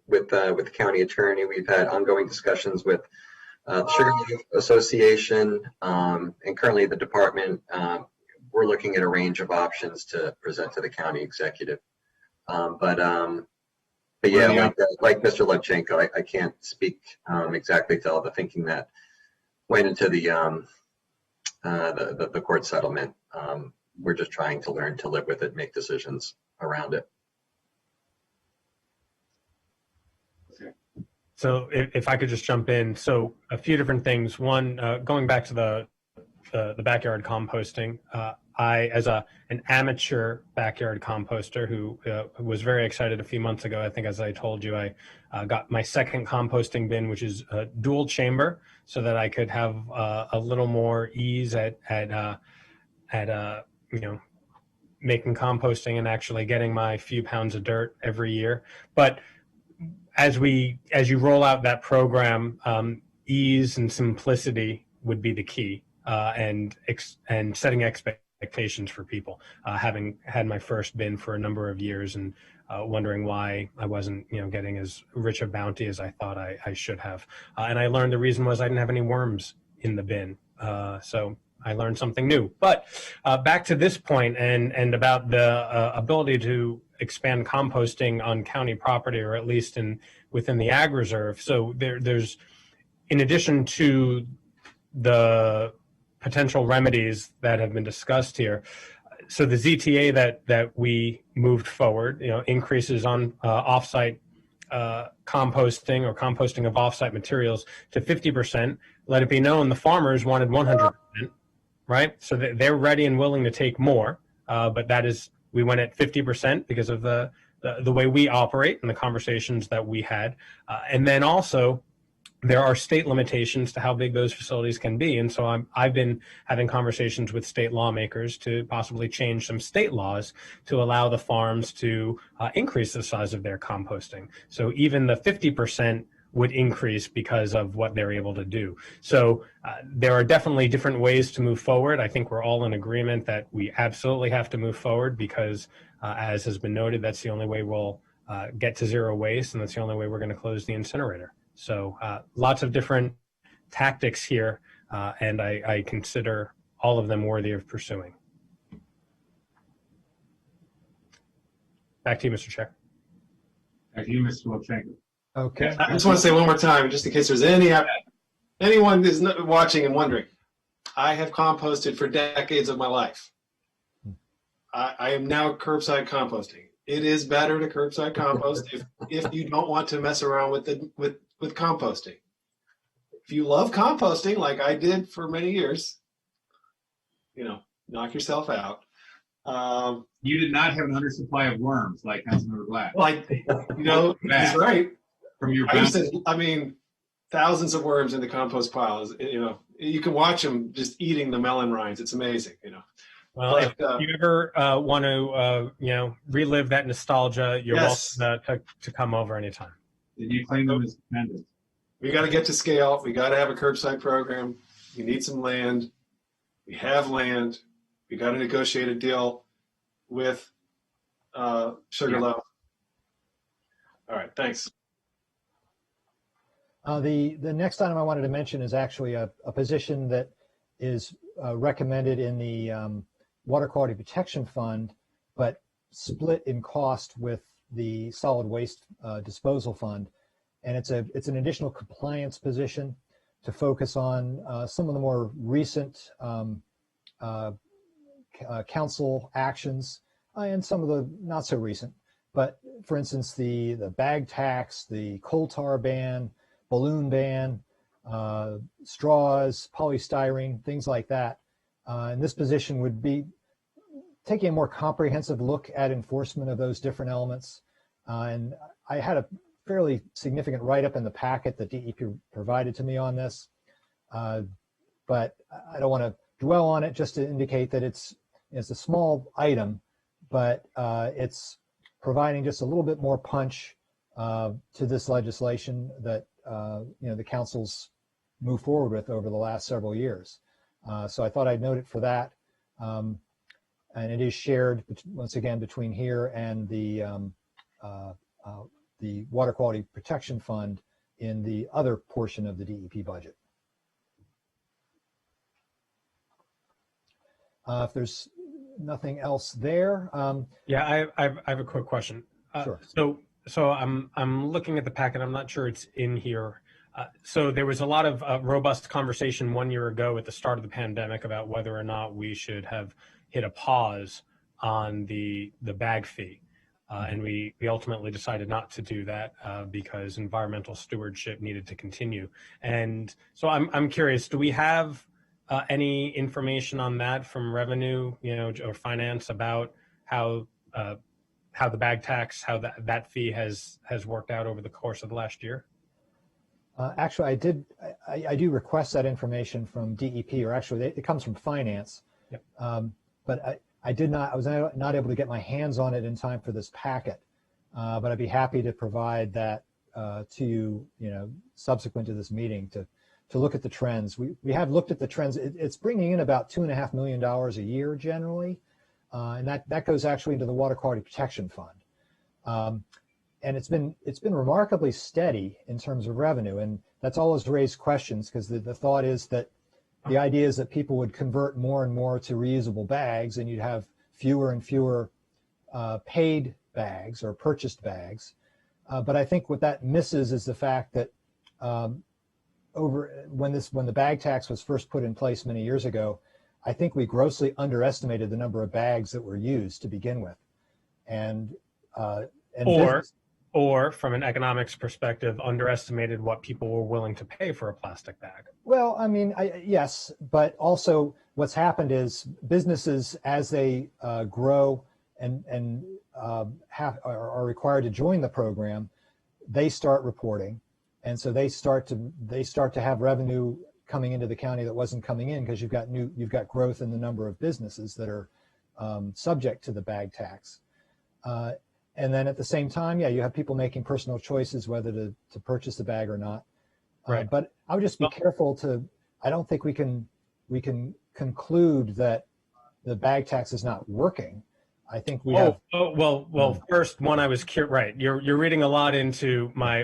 with the county attorney. We've had ongoing discussions with the Sugarloaf Association and currently the department. We're looking at a range of options to present to the county executive. But yeah, like Mr. Levchenko, I can't speak exactly to all the thinking that went into the court settlement. We're just trying to learn to live with it, make decisions around it. So if I could just jump in. So a few different things. One, going back to the backyard composting, I, as an amateur backyard composter who was very excited a few months ago, I think as I told you, I got my second composting bin, which is a dual chamber, so that I could have a little more ease at making composting and actually getting my few pounds of dirt every year. But as you roll out that program, ease and simplicity would be the key, and setting expectations for people. Having had my first bin for a number of years and wondering why I wasn't, getting as rich a bounty as I thought I should have. And I learned the reason was I didn't have any worms in the bin. So I learned something new. But back to this point and about the ability to expand composting on county property, or at least within the ag reserve. So there's, in addition to the potential remedies that have been discussed here, so the ZTA that we moved forward, increases on offsite composting or composting of offsite materials to 50%. Let it be known the farmers wanted 100%, right? So they're ready and willing to take more, but we went at 50% because of the way we operate and the conversations that we had, and then also there are state limitations to how big those facilities can be. And so I've been having conversations with state lawmakers to possibly change some state laws to allow the farms to increase the size of their composting. So even the 50% would increase because of what they're able to do. So there are definitely different ways to move forward. I think we're all in agreement that we absolutely have to move forward because, as has been noted, that's the only way we'll get to zero waste, and that's the only way we're going to close the incinerator. So lots of different tactics here, and I consider all of them worthy of pursuing. Back to you, Mr. Chair. Back to you, Mr. Lopchenko. Okay. I just want to say one more time, just in case there's anyone who's not watching and wondering. I have composted for decades of my life. I am now curbside composting. It is better to curbside compost if you don't want to mess around with composting. If you love composting, like I did for many years, knock yourself out. You did not have an undersupply of worms like Councilmember Black. He's right. From your thousands of worms in the compost piles. You can watch them just eating the melon rinds. It's amazing. Well, if you ever want to, relive that nostalgia, you're welcome to come over anytime. Did you claim them as dependent? We got to get to scale. We got to have a curbside program. We need some land. We have land. We got to negotiate a deal with Sugarloaf. All right, thanks. The next item I wanted to mention is actually a position that is recommended in the Water Quality Protection Fund, but split in cost with the Solid Waste Disposal Fund. And it's an additional compliance position to focus on some of the more recent council actions and some of the not so recent. But for instance, the bag tax, the coal tar ban, balloon ban, straws, polystyrene, things like that. And this position would be taking a more comprehensive look at enforcement of those different elements. And I had a fairly significant write-up in the packet that DEP provided to me on this. But I don't want to dwell on it, just to indicate that it's a small item, but it's providing just a little bit more punch to this legislation that the council's moved forward with over the last several years. So I thought I'd note it for that. And it is shared once again between here and the Water Quality Protection Fund in the other portion of the DEP budget. If there's nothing else there. Yeah, I have a quick question. Sure. So I'm looking at the packet. I'm not sure it's in here. So there was a lot of robust conversation 1 year ago at the start of the pandemic about whether or not we should have hit a pause on the bag fee. And we ultimately decided not to do that because environmental stewardship needed to continue. And so I'm curious, do we have any information on that from revenue, or finance about how the bag tax, how that fee has worked out over the course of the last year? Actually, I do request that information from DEP, or actually it comes from finance. Yep. But I was not able to get my hands on it in time for this packet. But I'd be happy to provide that to you, subsequent to this meeting to look at the trends. We have looked at the trends. It's bringing in about $2.5 million a year generally, and that goes actually into the Water Quality Protection Fund. And it's been remarkably steady in terms of revenue, and that's always raised questions because the thought is that the idea is that people would convert more and more to reusable bags, and you'd have fewer and fewer paid bags or purchased bags. But I think what that misses is the fact that when the bag tax was first put in place many years ago, I think we grossly underestimated the number of bags that were used to begin with, or from an economics perspective, underestimated what people were willing to pay for a plastic bag. Well, I mean, yes, but also what's happened is businesses, as they grow and are required to join the program, they start reporting, and so they start to have revenue coming into the county that wasn't coming in because you've got growth in the number of businesses that are subject to the bag tax. And then at the same time, you have people making personal choices whether to purchase a bag or not. Right. But I would just be careful I don't think we can conclude that the bag tax is not working. I think we have. First, I was curious. Right, you're reading a lot into my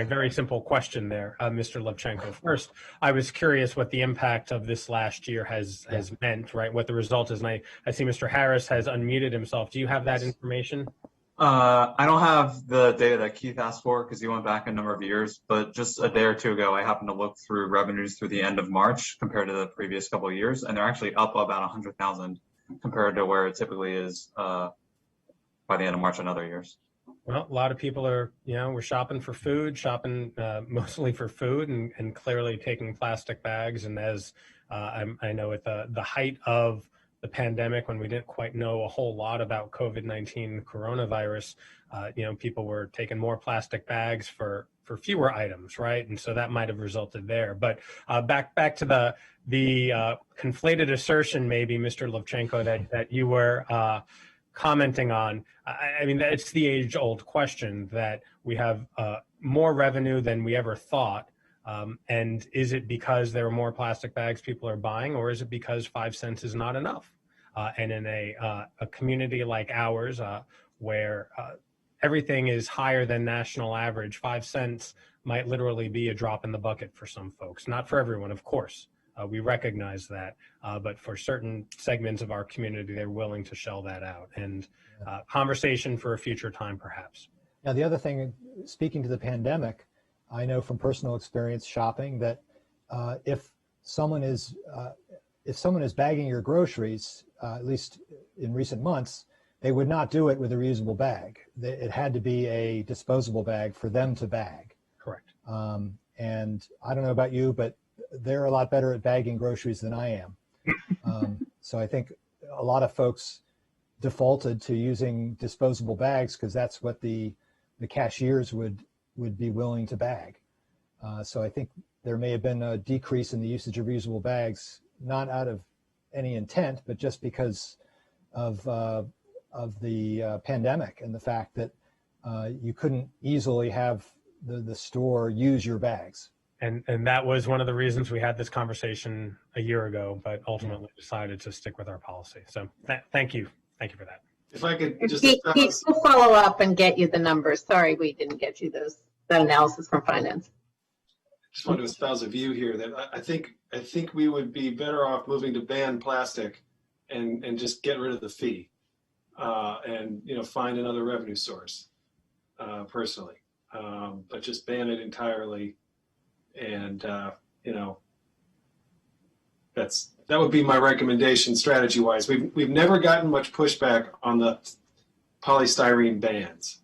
very simple question there, Mr. Levchenko. First, I was curious what the impact of this last year has meant, right? What the result is, and I see Mr. Harris has unmuted himself. Do you have that information? I don't have the data that Keith asked for because he went back a number of years, but just a day or two ago, I happened to look through revenues through the end of March compared to the previous couple of years, and they're actually up about 100,000 compared to where it typically is by the end of March in other years. Well, a lot of people are, we're shopping for food, mostly for food, and clearly taking plastic bags. And as I know at the height of the pandemic, when we didn't quite know a whole lot about COVID-19 coronavirus, people were taking more plastic bags for fewer items, right? And so that might have resulted there. But back to the conflated assertion, maybe, Mr. Levchenko, that you were commenting on. I mean, it's the age-old question that we have more revenue than we ever thought. And is it because there are more plastic bags people are buying, or is it because 5 cents is not enough? And in a community like ours, where everything is higher than national average, 5 cents might literally be a drop in the bucket for some folks. Not for everyone, of course. We recognize that, but for certain segments of our community, they're willing to shell that out. And conversation for a future time, perhaps. Now, the other thing, speaking to the pandemic, I know from personal experience shopping that if someone is bagging your groceries, at least in recent months, they would not do it with a reusable bag. It had to be a disposable bag for them to bag. Correct. And I don't know about you, but they're a lot better at bagging groceries than I am. So I think a lot of folks defaulted to using disposable bags because that's what the cashiers would be willing to bag. So I think there may have been a decrease in the usage of reusable bags, not out of any intent, but just because of the pandemic and the fact that you couldn't easily have the store use your bags. And that was one of the reasons we had this conversation a year ago, but ultimately decided to stick with our policy. So thank you. Thank you for that. If I could just we'll follow up and get you the numbers. Sorry, we didn't get you that analysis from finance. Just want to espouse a view here that I think we would be better off moving to ban plastic and just get rid of the fee and find another revenue source personally, but just ban it entirely. And that would be my recommendation strategy wise. We've never gotten much pushback on the polystyrene bans,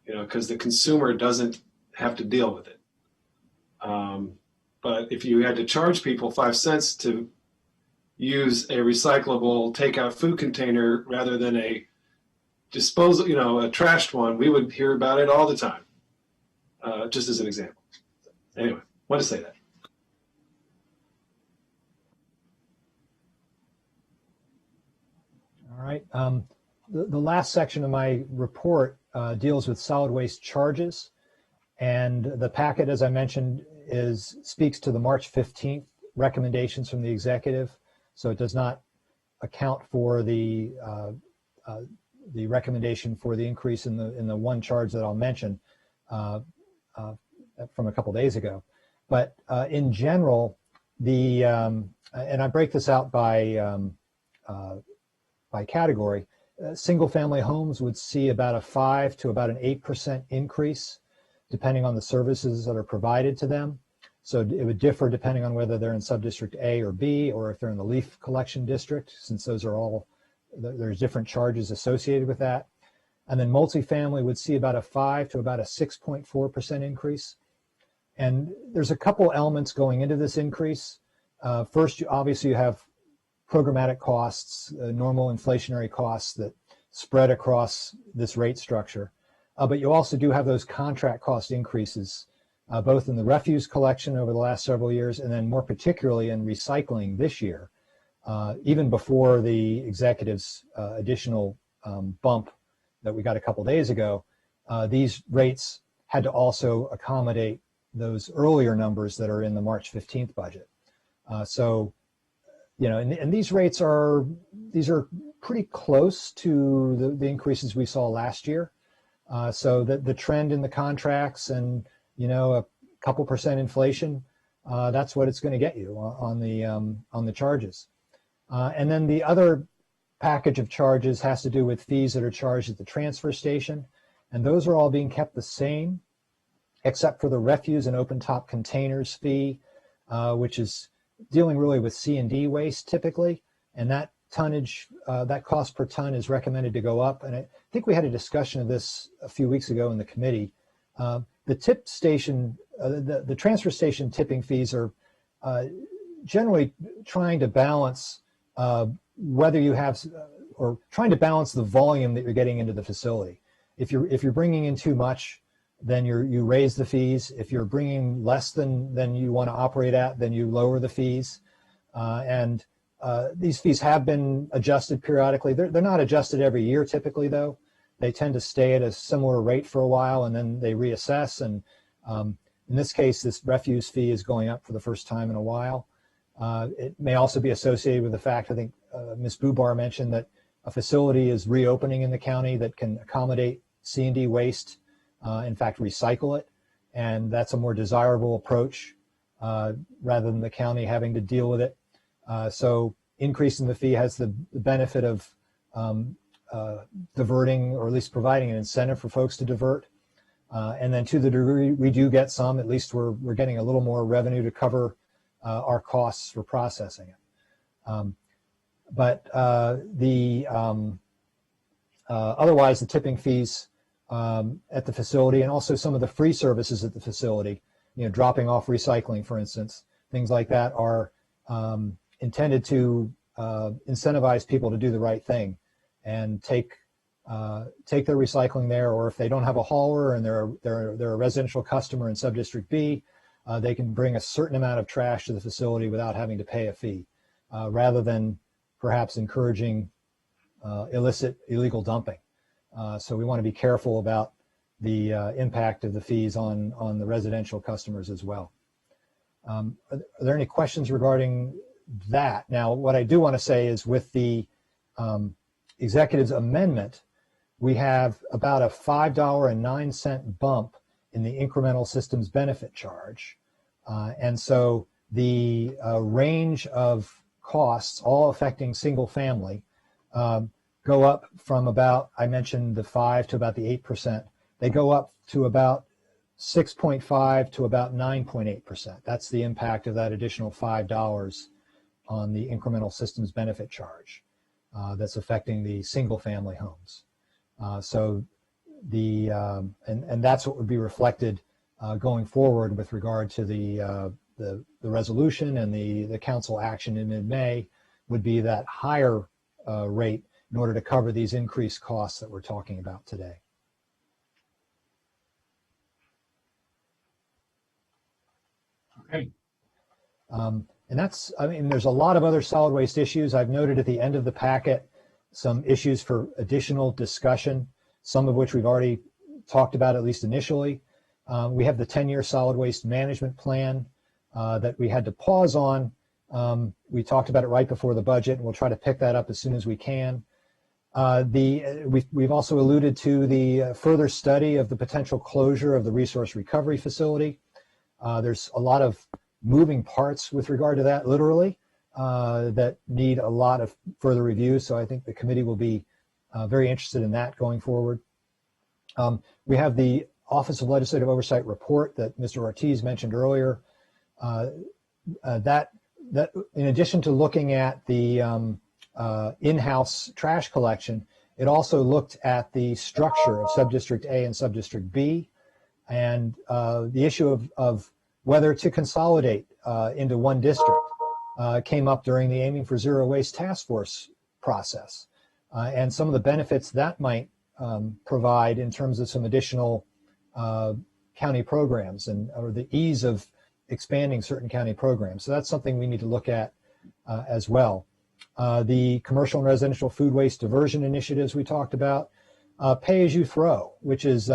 because the consumer doesn't have to deal with it. But if you had to charge people 5 cents to use a recyclable takeout food container rather than a disposal, a trashed one, we would hear about it all the time, just as an example. Anyway, want to say that. All right. The last section of my report deals with solid waste charges. And the packet, as I mentioned, speaks to the March 15th recommendations from the executive. So it does not account for the recommendation for the increase in the one charge that I'll mention from a couple days ago. But in general, and I break this out by category. Single-family homes would see about a 5 to about an 8% increase, depending on the services that are provided to them. So it would differ depending on whether they're in subdistrict A or B, or if they're in the leaf collection district, since those are all, there's different charges associated with that. And then multifamily would see about a 5 to about a 6.4% increase. And there's a couple elements going into this increase. First, obviously you have programmatic costs, normal inflationary costs that spread across this rate structure. But you also do have those contract cost increases, both in the refuse collection over the last several years, and then more particularly in recycling this year, even before the executive's additional bump that we got a couple days ago. These rates had to also accommodate those earlier numbers that are in the March 15th budget. So, you know, and these rates are pretty close to the increases we saw last year. So the trend in the contracts and, you know, a couple percent inflation, that's what it's going to get you on the charges. And then the other package of charges has to do with fees that are charged at the transfer station, and those are all being kept the same, except for the refuse and open top containers fee, which is dealing really with C&D waste typically, and that tonnage, that cost per ton is recommended to go up. And I think we had a discussion of this a few weeks ago in the committee. The tip station, the transfer station tipping fees are generally trying to balance whether you have, or trying to balance the volume that you're getting into the facility. If you're bringing in too much, then you raise the fees. If you're bringing less than you want to operate at, then you lower the fees. And these fees have been adjusted periodically. They're not adjusted every year typically, though. They tend to stay at a similar rate for a while, and then they reassess. And in this case, this refuse fee is going up for the first time in a while. It may also be associated with the fact, I think Ms. Bubar mentioned, that a facility is reopening in the county that can accommodate C&D waste, in fact, recycle it. And that's a more desirable approach rather than the county having to deal with it. So increasing the fee has the benefit of diverting, or at least providing an incentive for folks to divert. And then to the degree we do get some, at least we're getting a little more revenue to cover our costs for processing it. Otherwise, the tipping fees at the facility, and also some of the free services at the facility, you know, dropping off recycling, for instance, things like that are intended to incentivize people to do the right thing and take their recycling there. Or if they don't have a hauler and they're a residential customer in subdistrict B, they can bring a certain amount of trash to the facility without having to pay a fee, rather than perhaps encouraging illegal dumping. So we want to be careful about the impact of the fees on the residential customers as well. Are there any questions regarding that? Now, what I do want to say is, with the executive's amendment, we have about a $5.09 bump in the incremental systems benefit charge. And so the range of costs, all affecting single family, go up from about, I mentioned the 5 to about the 8%. They go up to about 6.5 to about 9.8%. That's the impact of that additional $5 on the incremental systems benefit charge that's affecting the single family homes. So the and that's what would be reflected going forward with regard to the resolution, and the council action in mid-May would be that higher rate in order to cover these increased costs that we're talking about today. Okay. And that's, I mean, there's a lot of other solid waste issues. I've noted at the end of the packet some issues for additional discussion, some of which we've already talked about, at least initially. We have the 10-year solid waste management plan that we had to pause on. We talked about it right before the budget, and we'll try to pick that up as soon as we can. We've also alluded to the further study of the potential closure of the resource recovery facility. There's a lot of moving parts with regard to that, literally, that need a lot of further review. So I think the committee will be very interested in that going forward. We have the Office of Legislative Oversight report that Mr. Ortiz mentioned earlier. That in addition to looking at the in-house trash collection, it also looked at the structure of Subdistrict A and Subdistrict B, and the issue of whether to consolidate into one district came up during the Aiming for Zero Waste Task Force process, and some of the benefits that might provide in terms of some additional county programs or the ease of expanding certain county programs. So that's something we need to look at as well. The commercial and residential food waste diversion initiatives we talked about, pay as you throw, which is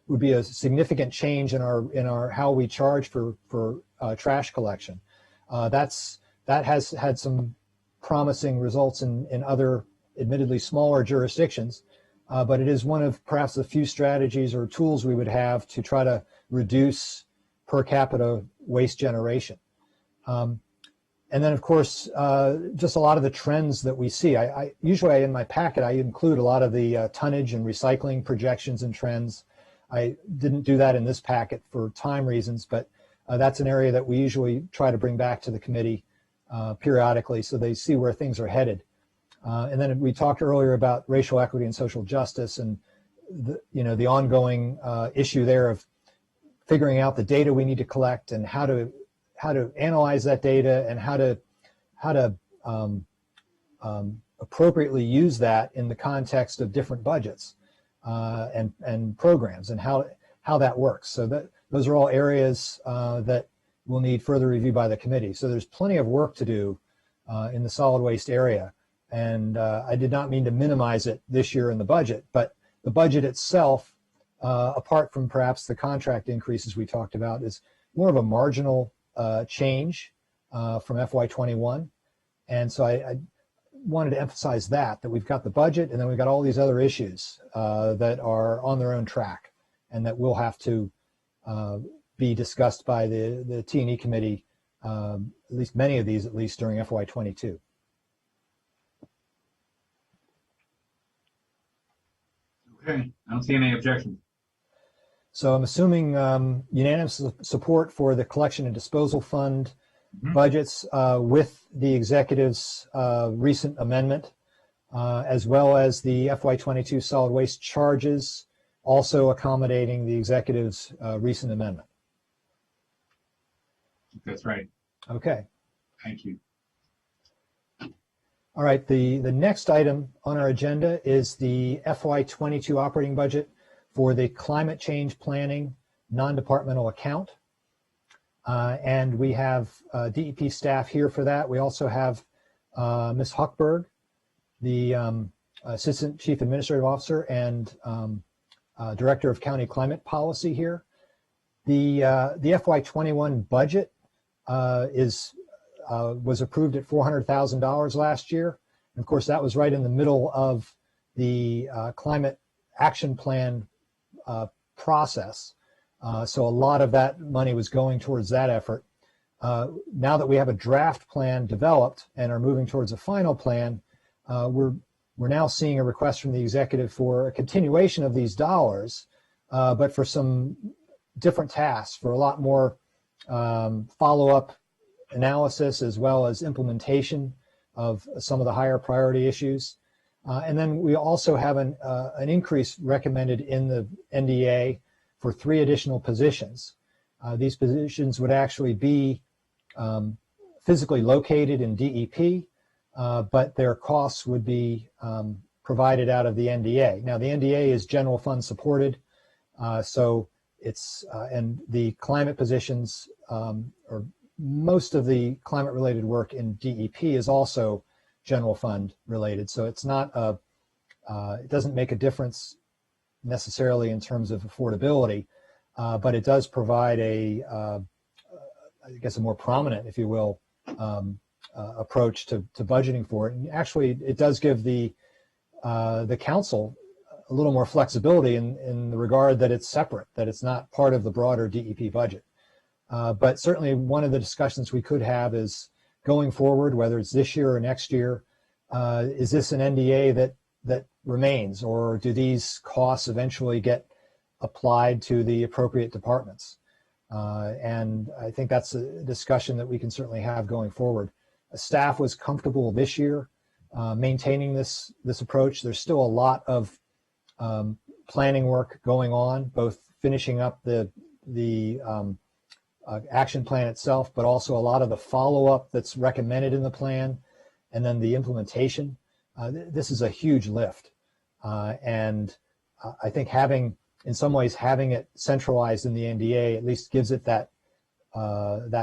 would be a significant change in our how we charge for trash collection. That has had some promising results in other admittedly smaller jurisdictions, but it is one of perhaps the few strategies or tools we would have to try to reduce per capita waste generation. And then, of course, just a lot of the trends that we see. Usually in my packet, I include a lot of the tonnage and recycling projections and trends. I didn't do that in this packet for time reasons, but that's an area that we usually try to bring back to the committee periodically so they see where things are headed. And then we talked earlier about racial equity and social justice and the ongoing issue there of figuring out the data we need to collect and how to analyze that data and how to appropriately use that in the context of different budgets and programs and how that works. So those are all areas that will need further review by the committee. So there's plenty of work to do in the solid waste area. And I did not mean to minimize it this year in the budget, but the budget itself, apart from perhaps the contract increases we talked about, is more of a marginal change from FY21. And so I wanted to emphasize that we've got the budget and then we've got all these other issues that are on their own track and that will have to be discussed by the T&E committee, at least many of these, at least during FY22. Okay, I don't see any objections. So I'm assuming unanimous support for the collection and disposal fund budgets with the executive's recent amendment, as well as the FY22 solid waste charges, also accommodating the executive's recent amendment. That's right. Okay. Thank you. All right, the next item on our agenda is the FY22 operating budget for the climate change planning non-departmental account. And we have DEP staff here for that. We also have Ms. Huckberg, the Assistant Chief Administrative Officer and Director of County Climate Policy here. The FY21 budget was approved at $400,000 last year. And of course, that was right in the middle of the climate action plan process. So a lot of that money was going towards that effort. Now that we have a draft plan developed and are moving towards a final plan, we're now seeing a request from the executive for a continuation of these dollars, but for some different tasks, for a lot more follow-up analysis as well as implementation of some of the higher priority issues. And then we also have an increase recommended in the NDA for 3 additional positions. These positions would actually be physically located in DEP, but their costs would be provided out of the NDA. Now the NDA is general fund supported, so it's, and the climate positions, or most of the climate related work in DEP is also general fund related. So it's not it doesn't make a difference necessarily in terms of affordability, but it does provide I guess, a more prominent, if you will, approach to budgeting for it. And actually, it does give the council a little more flexibility in the regard that it's separate, that it's not part of the broader DEP budget. But certainly, one of the discussions we could have is going forward, whether it's this year or next year, is this an NDA that remains, or do these costs eventually get applied to the appropriate departments? And I think that's a discussion that we can certainly have going forward. Staff was comfortable this year maintaining this approach. There's still a lot of planning work going on, both finishing up the action plan itself, but also a lot of the follow-up that's recommended in the plan, and then the implementation. This is a huge lift, and I think in some ways having it centralized in the NDA at least gives it that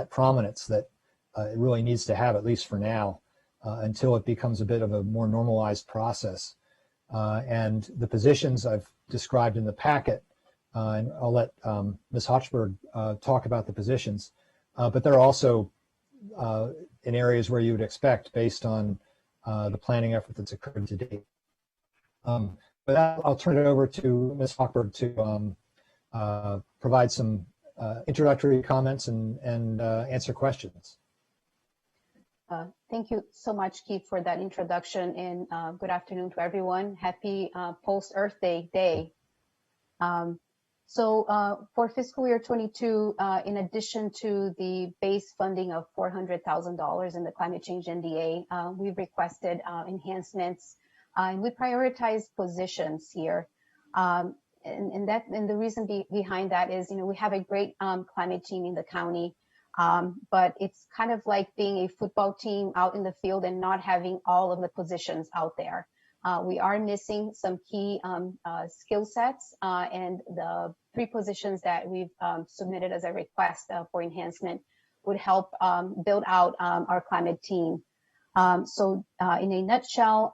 prominence that it really needs to have, at least for now, until it becomes a bit of a more normalized process. And the positions I've described in the packet, and I'll let Ms. Hochberg talk about the positions, but they're also in areas where you would expect based on the planning effort that's occurred to date. But I'll turn it over to Ms. Hochberg to provide some introductory comments and answer questions. Thank you so much, Keith, for that introduction, and good afternoon to everyone. Happy post-Earth Day. So for fiscal year 22, in addition to the base funding of $400,000 in the climate change NDA, we've requested enhancements, and we prioritize positions here. And the reason behind that is, we have a great climate team in the county, but it's kind of like being a football team out in the field and not having all of the positions out there. We are missing some key skill sets, and the 3 positions that we've submitted as a request for enhancement would help build out our climate team. So in a nutshell,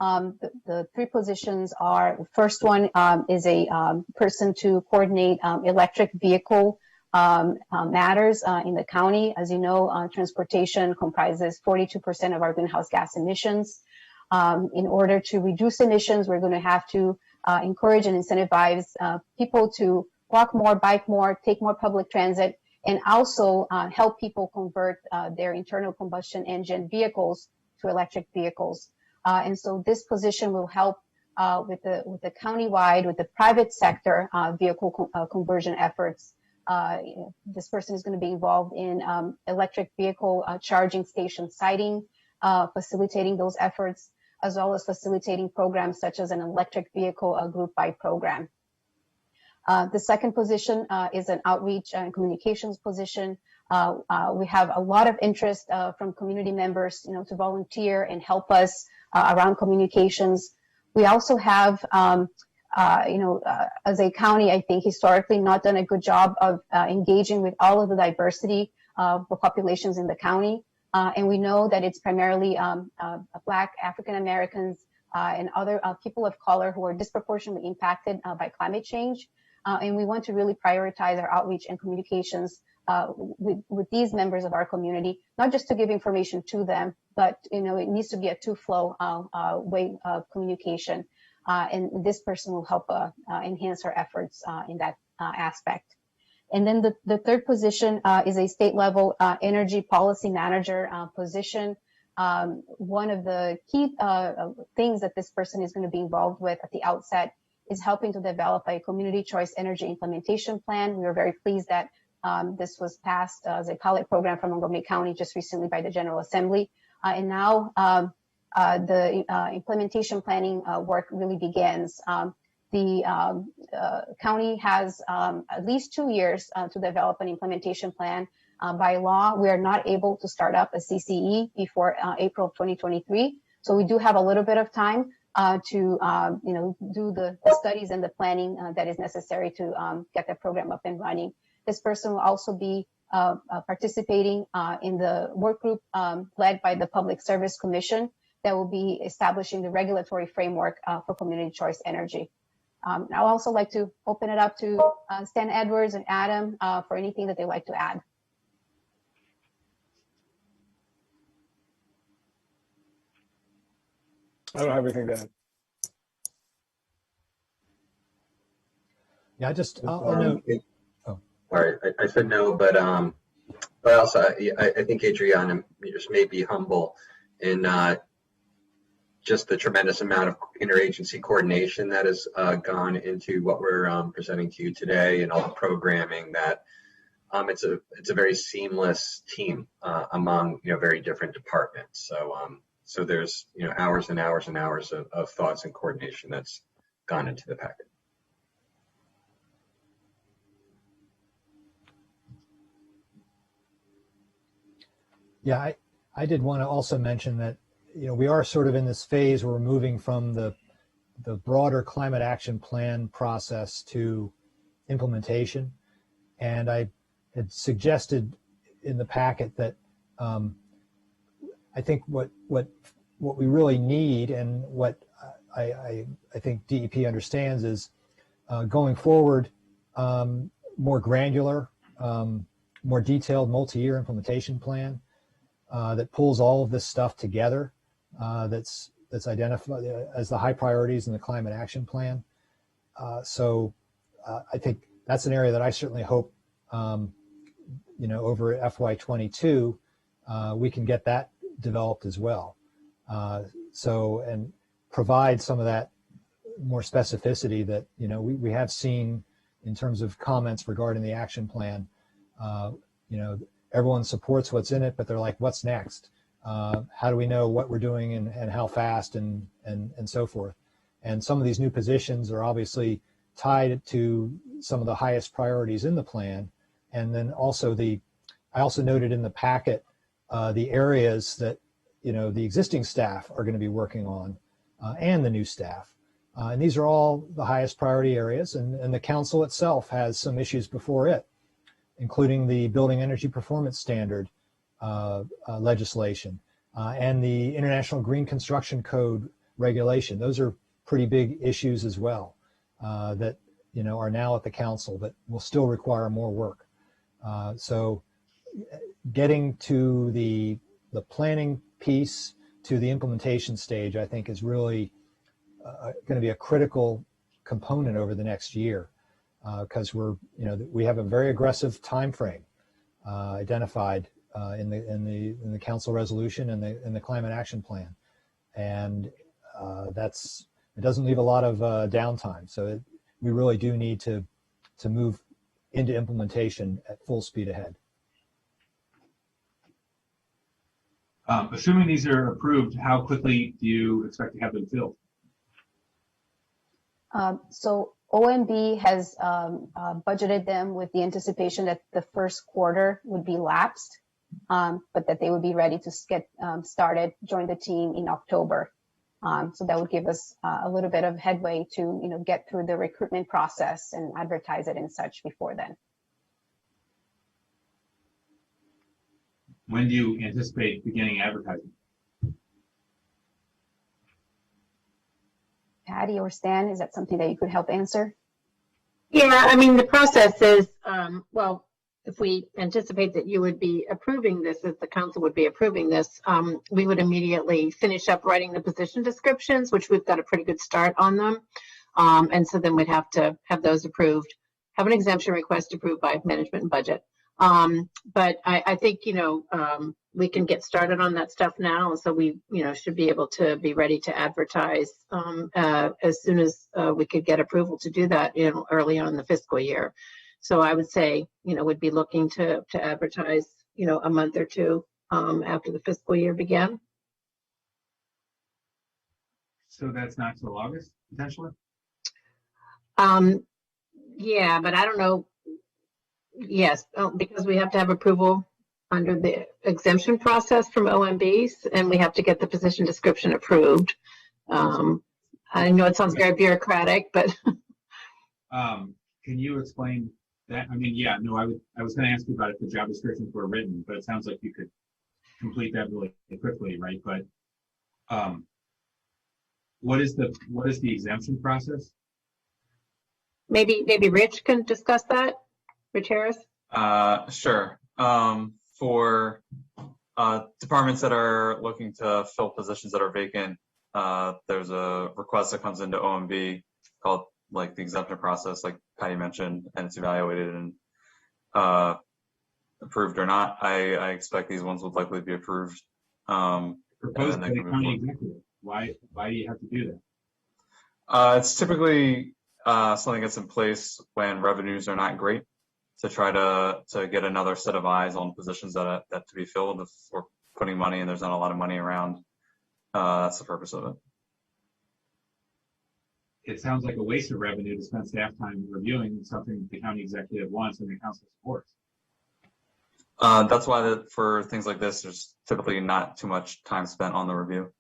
the 3 positions are, first one is a person to coordinate electric vehicle matters in the county. As you know, transportation comprises 42% of our greenhouse gas emissions. In order to reduce emissions, we're going to have to encourage and incentivize people to walk more, bike more, take more public transit, and also help people convert their internal combustion engine vehicles to electric vehicles. And so this position will help with the countywide, with the private sector vehicle conversion efforts. This person is going to be involved in electric vehicle charging station siting, facilitating those efforts, as well as facilitating programs such as an electric vehicle group buy program. The second position is an outreach and communications position. We have a lot of interest from community members, to volunteer and help us around communications. We also have, as a county, I think historically not done a good job of engaging with all of the diversity of the populations in the county. And we know that it's primarily Black, African Americans, and other people of color who are disproportionately impacted by climate change. And we want to really prioritize our outreach and communications with these members of our community, not just to give information to them, but it needs to be a two-flow way of communication. And this person will help enhance our efforts in that aspect. And then the third position is a state-level energy policy manager position. One of the key things that this person is going to be involved with at the outset is helping to develop a community choice energy implementation plan. We are very pleased that this was passed as a pilot program from Montgomery County just recently by the General Assembly. And now the implementation planning work really begins. The county has at least 2 years to develop an implementation plan. By law, we are not able to start up a CCE before April of 2023. So we do have a little bit of time to do the studies and the planning that is necessary to get the program up and running. This person will also be participating in the work group led by the Public Service Commission that will be establishing the regulatory framework for community choice energy. I'd also like to open it up to Stan Edwards and Adam for anything that they'd like to add. I don't have anything to add. Yeah, I'll note. All right, I said no, but also I think Adriana just may be humble in just the tremendous amount of interagency coordination that has gone into what we're presenting to you today, and all the programming that it's a very seamless team among very different departments. So there's hours and hours and hours of thoughts and coordination that's gone into the packet. Yeah, I did want to also mention that we are sort of in this phase where we're moving from the broader climate action plan process to implementation, and I had suggested in the packet that I think what we really need, and what I think DEP understands, is going forward more granular, more detailed multi-year implementation plan that pulls all of this stuff together, that's identified as the high priorities in the climate action plan. So I think that's an area that I certainly hope over FY22 we can get that developed as well. And provide some of that more specificity that we have seen in terms of comments regarding the action plan. Everyone supports what's in it, but they're like, what's next? How do we know what we're doing and how fast and so forth? And some of these new positions are obviously tied to some of the highest priorities in the plan. And then also I also noted in the packet the areas that the existing staff are going to be working on and the new staff. And these are all the highest priority areas, and the council itself has some issues before it, including the Building Energy Performance Standard legislation and the International Green Construction Code regulation. Those are pretty big issues as well that are now at the council, but will still require more work. So getting to the planning piece to the implementation stage, I think, is really going to be a critical component over the next year, because we have a very aggressive time frame identified in the council resolution and the climate action plan, and it doesn't leave a lot of downtime. So we really do need to move into implementation at full speed ahead. Assuming these are approved, how quickly do you expect to have them filled? So OMB has budgeted them with the anticipation that the first quarter would be lapsed, but that they would be ready to get started, join the team in October. So that would give us a little bit of headway to get through the recruitment process and advertise it and such before then. When do you anticipate beginning advertising? Patty or Stan, is that something that you could help answer? Yeah, I mean, the process is, well, if we anticipate that you would be approving this, as the council would be approving this, we would immediately finish up writing the position descriptions, which we've got a pretty good start on them. And so then we'd have to have those approved, have an exemption request approved by management and budget. But I think, we can get started on that stuff now. And so we, should be able to be ready to advertise as soon as we could get approval to do that, early on in the fiscal year. So I would say, we'd be looking to advertise, a month or two after the fiscal year began. So that's not till August, potentially? Yeah, but I don't know. Yes, because we have to have approval under the exemption process from OMBs, and we have to get the position description approved. I know it sounds very bureaucratic, but can you explain that? I mean, yeah, no, I was going to ask you about if the job descriptions were written, but it sounds like you could complete that really quickly, right? But what is the exemption process? Maybe Rich can discuss that. Rich Harris. Sure. For departments that are looking to fill positions that are vacant, there's a request that comes into OMB called like the exemption process, like Patty mentioned, and it's evaluated and approved or not. I expect these ones would likely be approved. Proposed by the county executive. Why do you have to do that? It's typically something that's in place when revenues are not great, to try to get another set of eyes on positions that to be filled. If we're putting money and there's not a lot of money around, that's the purpose of it. It sounds like a waste of revenue to spend staff time reviewing something the county executive wants and the council supports. That's why for things like this, there's typically not too much time spent on the review.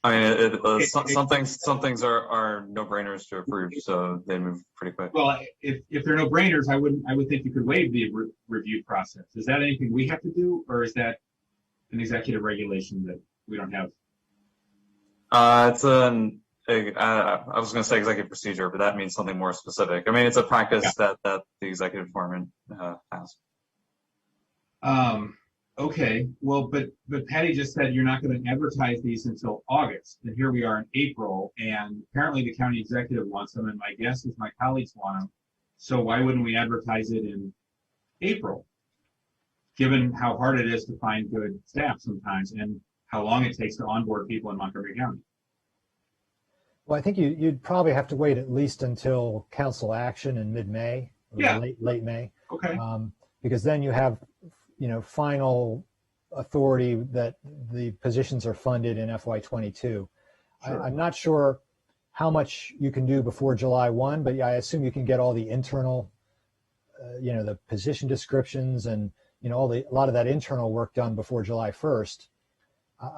I mean, some things are no-brainers to approve, so they move pretty quick. Well, if they're no-brainers, I would think you could waive the review process. Is that anything we have to do, or is that an executive regulation that we don't have? It's I was going to say executive procedure, but that means something more specific. I mean, it's a practice that the executive department has. Okay, well, but Patty just said you're not going to advertise these until August, and here we are in April, and apparently the county executive wants them, and my guess is my colleagues want them. So why wouldn't we advertise it in April, given how hard it is to find good staff sometimes, and how long it takes to onboard people in Montgomery County? Well, I think you'd probably have to wait at least until council action in mid-May, or late May. Okay. Because then you have, final authority that the positions are funded in FY22. Sure. I'm not sure how much you can do before July 1, but I assume you can get all the internal, the position descriptions and, a lot of that internal work done before July 1st.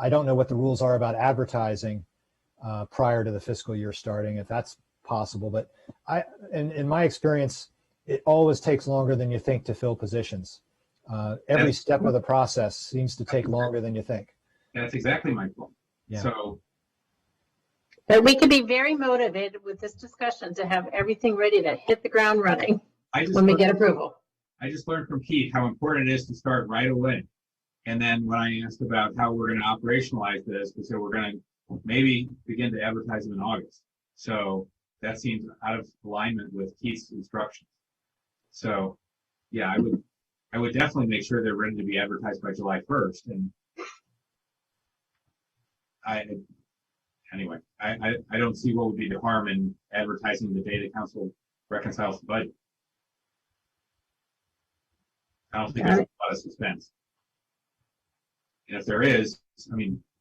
I don't know what the rules are about advertising prior to the fiscal year starting, if that's possible. But in my experience, it always takes longer than you think to fill positions. Every step of the process seems to take longer than you think. That's exactly my point. Yeah. So, but we can be very motivated with this discussion to have everything ready to hit the ground running when we get approval. I just learned from Keith how important it is to start right away. And then when I asked about how we're going to operationalize this, we said we're going to maybe begin to advertise them in August. So that seems out of alignment with Keith's instructions. So yeah, I would definitely make sure they're ready to be advertised by July 1st. And I don't see what would be the harm in advertising the day the council reconciles the budget. I don't think there's a lot of suspense. And if there is,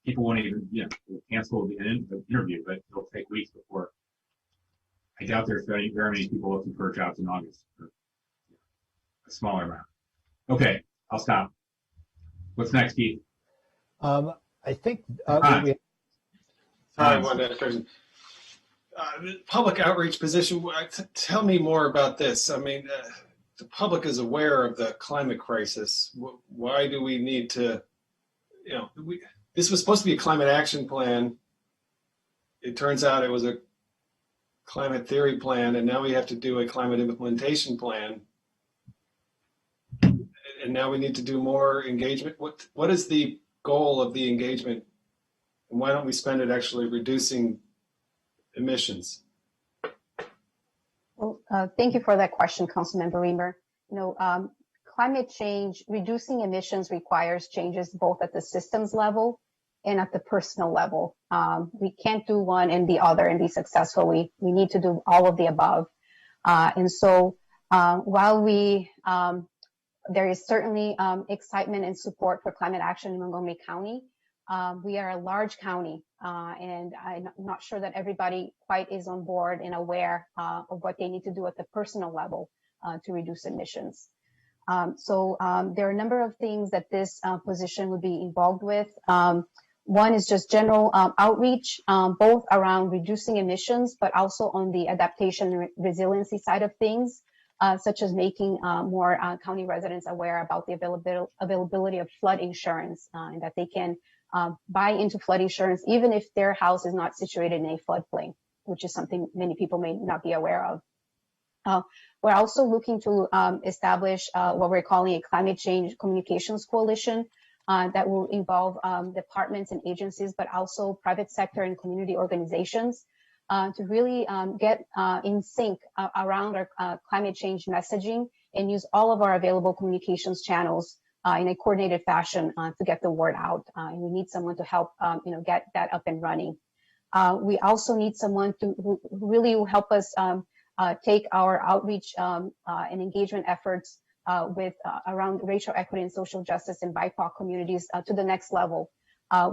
people won't even, cancel the interview, but it'll take weeks before. I doubt there's very many people looking for jobs in August. A smaller amount. Okay, I'll stop. What's next, Keith? I think I wanted to question. The public outreach position. Tell me more about this. The public is aware of the climate crisis. Why do we need to? This was supposed to be a climate action plan. It turns out it was a climate theory plan, and now we have to do a climate implementation plan. And now we need to do more engagement. What is the goal of the engagement? And why don't we spend it actually reducing emissions? Well, thank you for that question, Councilmember Reamer. Climate change, reducing emissions requires changes both at the systems level and at the personal level. We can't do one and the other and be successful. We need to do all of the above. And so while there is certainly excitement and support for climate action in Montgomery County, we are a large county, and I'm not sure that everybody quite is on board and aware of what they need to do at the personal level to reduce emissions. So there are a number of things that this position would be involved with. One is just general outreach, both around reducing emissions, but also on the adaptation and resiliency side of things, such as making more county residents aware about the availability of flood insurance, and that they can buy into flood insurance even if their house is not situated in a floodplain. which is something many people may not be aware of. We're also looking to establish what we're calling a climate change communications coalition that will involve departments and agencies, but also private sector and community organizations to really get in sync around our climate change messaging and use all of our available communications channels in a coordinated fashion to get the word out. And we need someone to help, get that up and running. We also need someone who really will help us take our outreach and engagement efforts with around racial equity and social justice in BIPOC communities to the next level.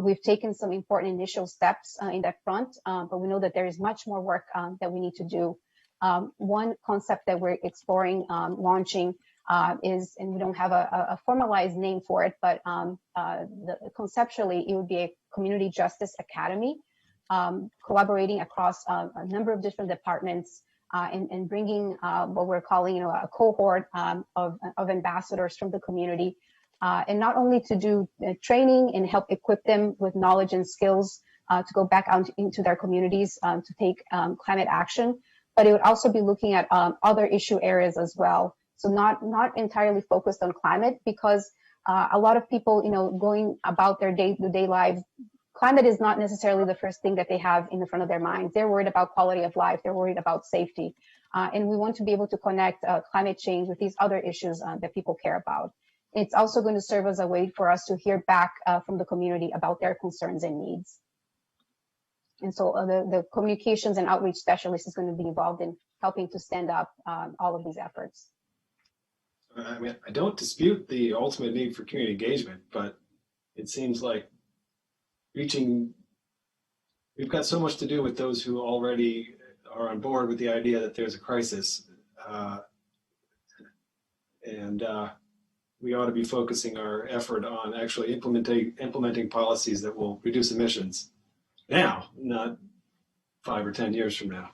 We've taken some important initial steps in that front, but we know that there is much more work that we need to do. One concept that we're exploring launching is, and we don't have a formalized name for it, but conceptually it would be a community justice academy, collaborating across a number of different departments and bringing what we're calling, a cohort of ambassadors from the community, and not only to do training and help equip them with knowledge and skills to go back out into their communities to take climate action, but it would also be looking at other issue areas as well. So not entirely focused on climate, because a lot of people, going about their day-to-day lives, climate is not necessarily the first thing that they have in the front of their minds. They're worried about quality of life. They're worried about safety. And we want to be able to connect climate change with these other issues that people care about. It's also going to serve as a way for us to hear back from the community about their concerns and needs. And so the communications and outreach specialist is going to be involved in helping to stand up all of these efforts. I mean, I don't dispute the ultimate need for community engagement, but it seems like we've got so much to do with those who already are on board with the idea that there's a crisis. And we ought to be focusing our effort on actually implementing policies that will reduce emissions now, not 5 or 10 years from now.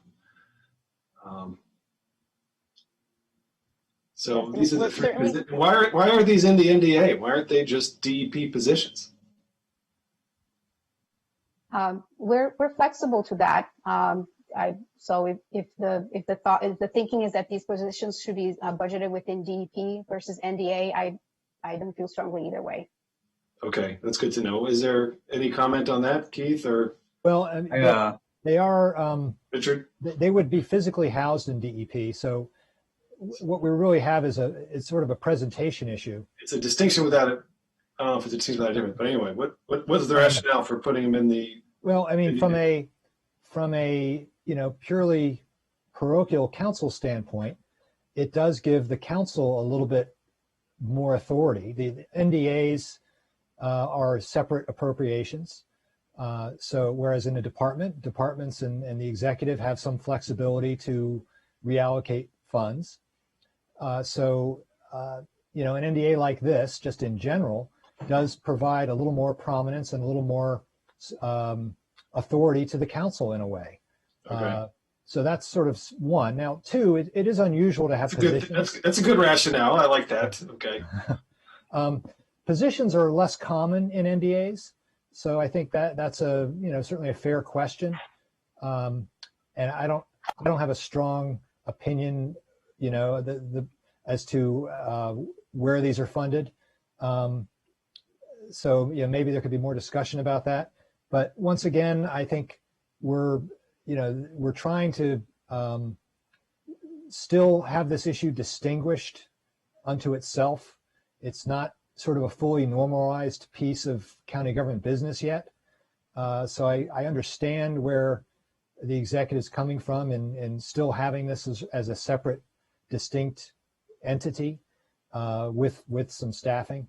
So these are the three. Why are these in the NDA? Why aren't they just DEP positions? We're flexible to that. So if the thinking is that these positions should be budgeted within DEP versus NDA, I don't feel strongly either way. Okay, that's good to know. Is there any comment on that, Keith? Or they are Richard? They would be physically housed in DEP. So what we really have is it's sort of a presentation issue. It's a distinction without it. I don't know if it's a distinction without a difference, but anyway, what is the rationale for putting them in the? Well, I mean, from a purely parochial council standpoint, it does give the council a little bit more authority. The NDAs are separate appropriations. So whereas in a departments and the executive have some flexibility to reallocate funds. So an NDA like this, just in general, does provide a little more prominence and a little more authority to the council in a way. Okay. So that's sort of one. Now, two, it is unusual to have positions. That's a good rationale. I like that. Okay. Positions are less common in NDAs, so I think that's certainly a fair question. And I don't have a strong opinion, as to where these are funded. So maybe there could be more discussion about that. But once again, I think we're trying to still have this issue distinguished unto itself. It's not sort of a fully normalized piece of county government business yet. So I understand where the executive's coming from in still having this as a separate, distinct entity with some staffing.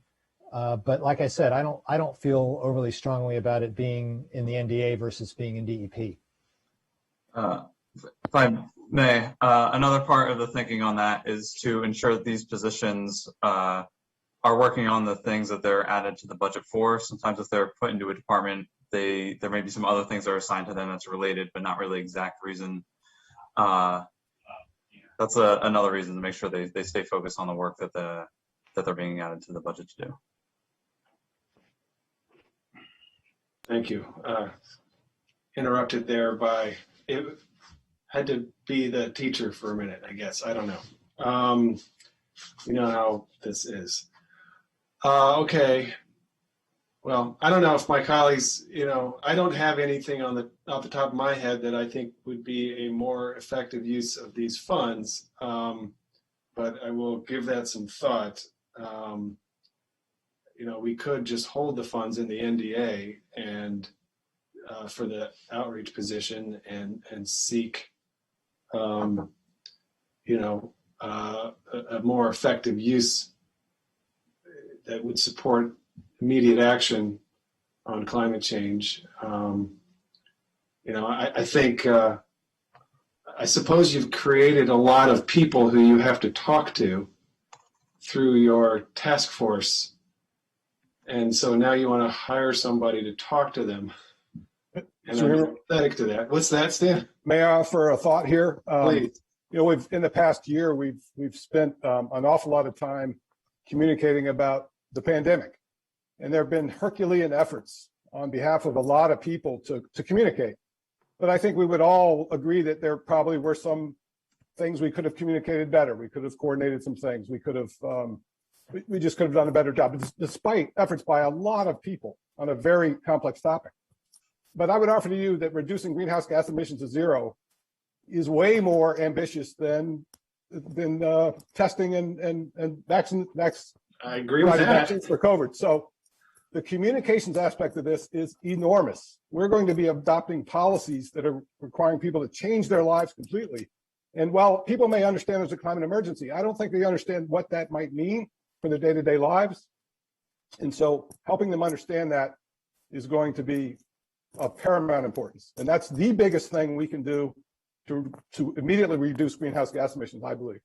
But like I said, I don't feel overly strongly about it being in the NDA versus being in DEP. If I may, another part of the thinking on that is to ensure that these positions are working on the things that they're added to the budget for. Sometimes if they're put into a department, there may be some other things that are assigned to them that's related, but not really exact reason. That's another reason to make sure they stay focused on the work that they're being added to the budget to do. Thank you. Interrupted there by had to be the teacher for a minute, I guess. I don't know. You know how this is. Okay. Well, I don't know if my colleagues, I don't have anything off the top of my head that I think would be a more effective use of these funds, but I will give that some thought. We could just hold the funds in the NDA and for the outreach position and seek, a more effective use that would support immediate action on climate change. I think, I suppose you've created a lot of people who you have to talk to through your task force. And so now you want to hire somebody to talk to them. And I'm sympathetic to that. What's that, Stan? May I offer a thought here? Please. We've in the past year, we've spent an awful lot of time communicating about the pandemic. And there have been Herculean efforts on behalf of a lot of people to communicate. But I think we would all agree that there probably were some things we could have communicated better. We could have coordinated some things. We could have, we just could have done a better job, despite efforts by a lot of people on a very complex topic. But I would offer to you that reducing greenhouse gas emissions to zero is way more ambitious than testing and vaccine. I agree with that. Vaccines for COVID. So the communications aspect of this is enormous. We're going to be adopting policies that are requiring people to change their lives completely. And while people may understand there's a climate emergency, I don't think they understand what that might mean for their day-to-day lives. And so helping them understand that is going to be of paramount importance. And that's the biggest thing we can do to immediately reduce greenhouse gas emissions, I believe.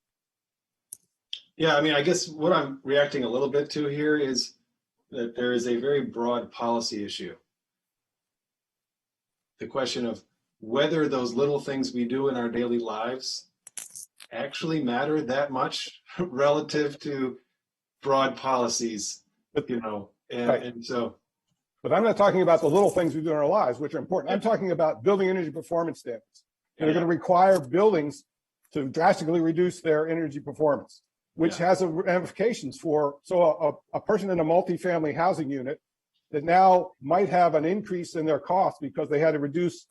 Yeah, I mean, I guess what I'm reacting a little bit to here is that there is a very broad policy issue. The question of whether those little things we do in our daily lives actually matter that much relative to broad policies, and so. But I'm not talking about the little things we do in our lives, which are important. I'm talking about building energy performance standards. And they're going to require buildings to drastically reduce their energy performance, which has ramifications for, a person in a multifamily housing unit that now might have an increase in their costs because they had to reduce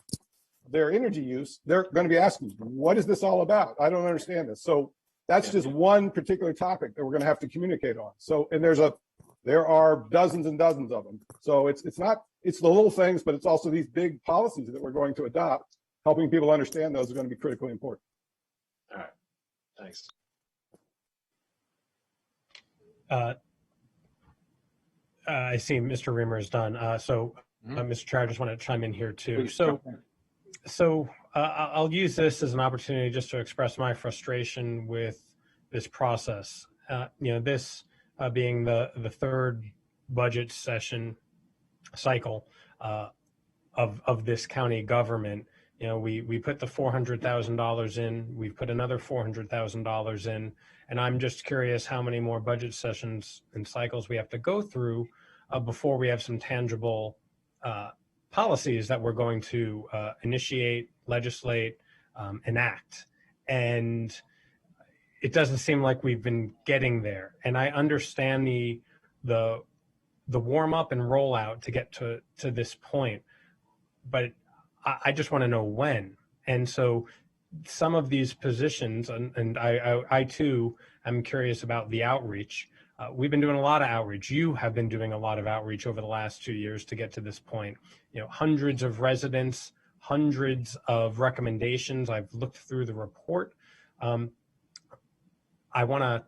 their energy use, they're going to be asking, what is this all about? I don't understand this. So that's just one particular topic that we're going to have to communicate on. So, and there are dozens and dozens of them. So it's the little things, but it's also these big policies that we're going to adopt. Helping people understand those are going to be critically important. All right, thanks. I see Mr. Reamer is done. Mr. Chair, I just want to chime in here too. I'll use this as an opportunity just to express my frustration with this process. This being the third budget session cycle of this county government. We put the $400,000 in, we've put another $400,000 in, and I'm just curious how many more budget sessions and cycles we have to go through before we have some tangible policies that we're going to initiate, legislate, enact. And it doesn't seem like we've been getting there. And I understand the warm up and rollout to get to this point, but I just want to know when. And so some of these positions, and I too am curious about the outreach. We've been doing a lot of outreach. You have been doing a lot of outreach over the last 2 years to get to this point. Hundreds of residents, hundreds of recommendations. I've looked through the report. I want to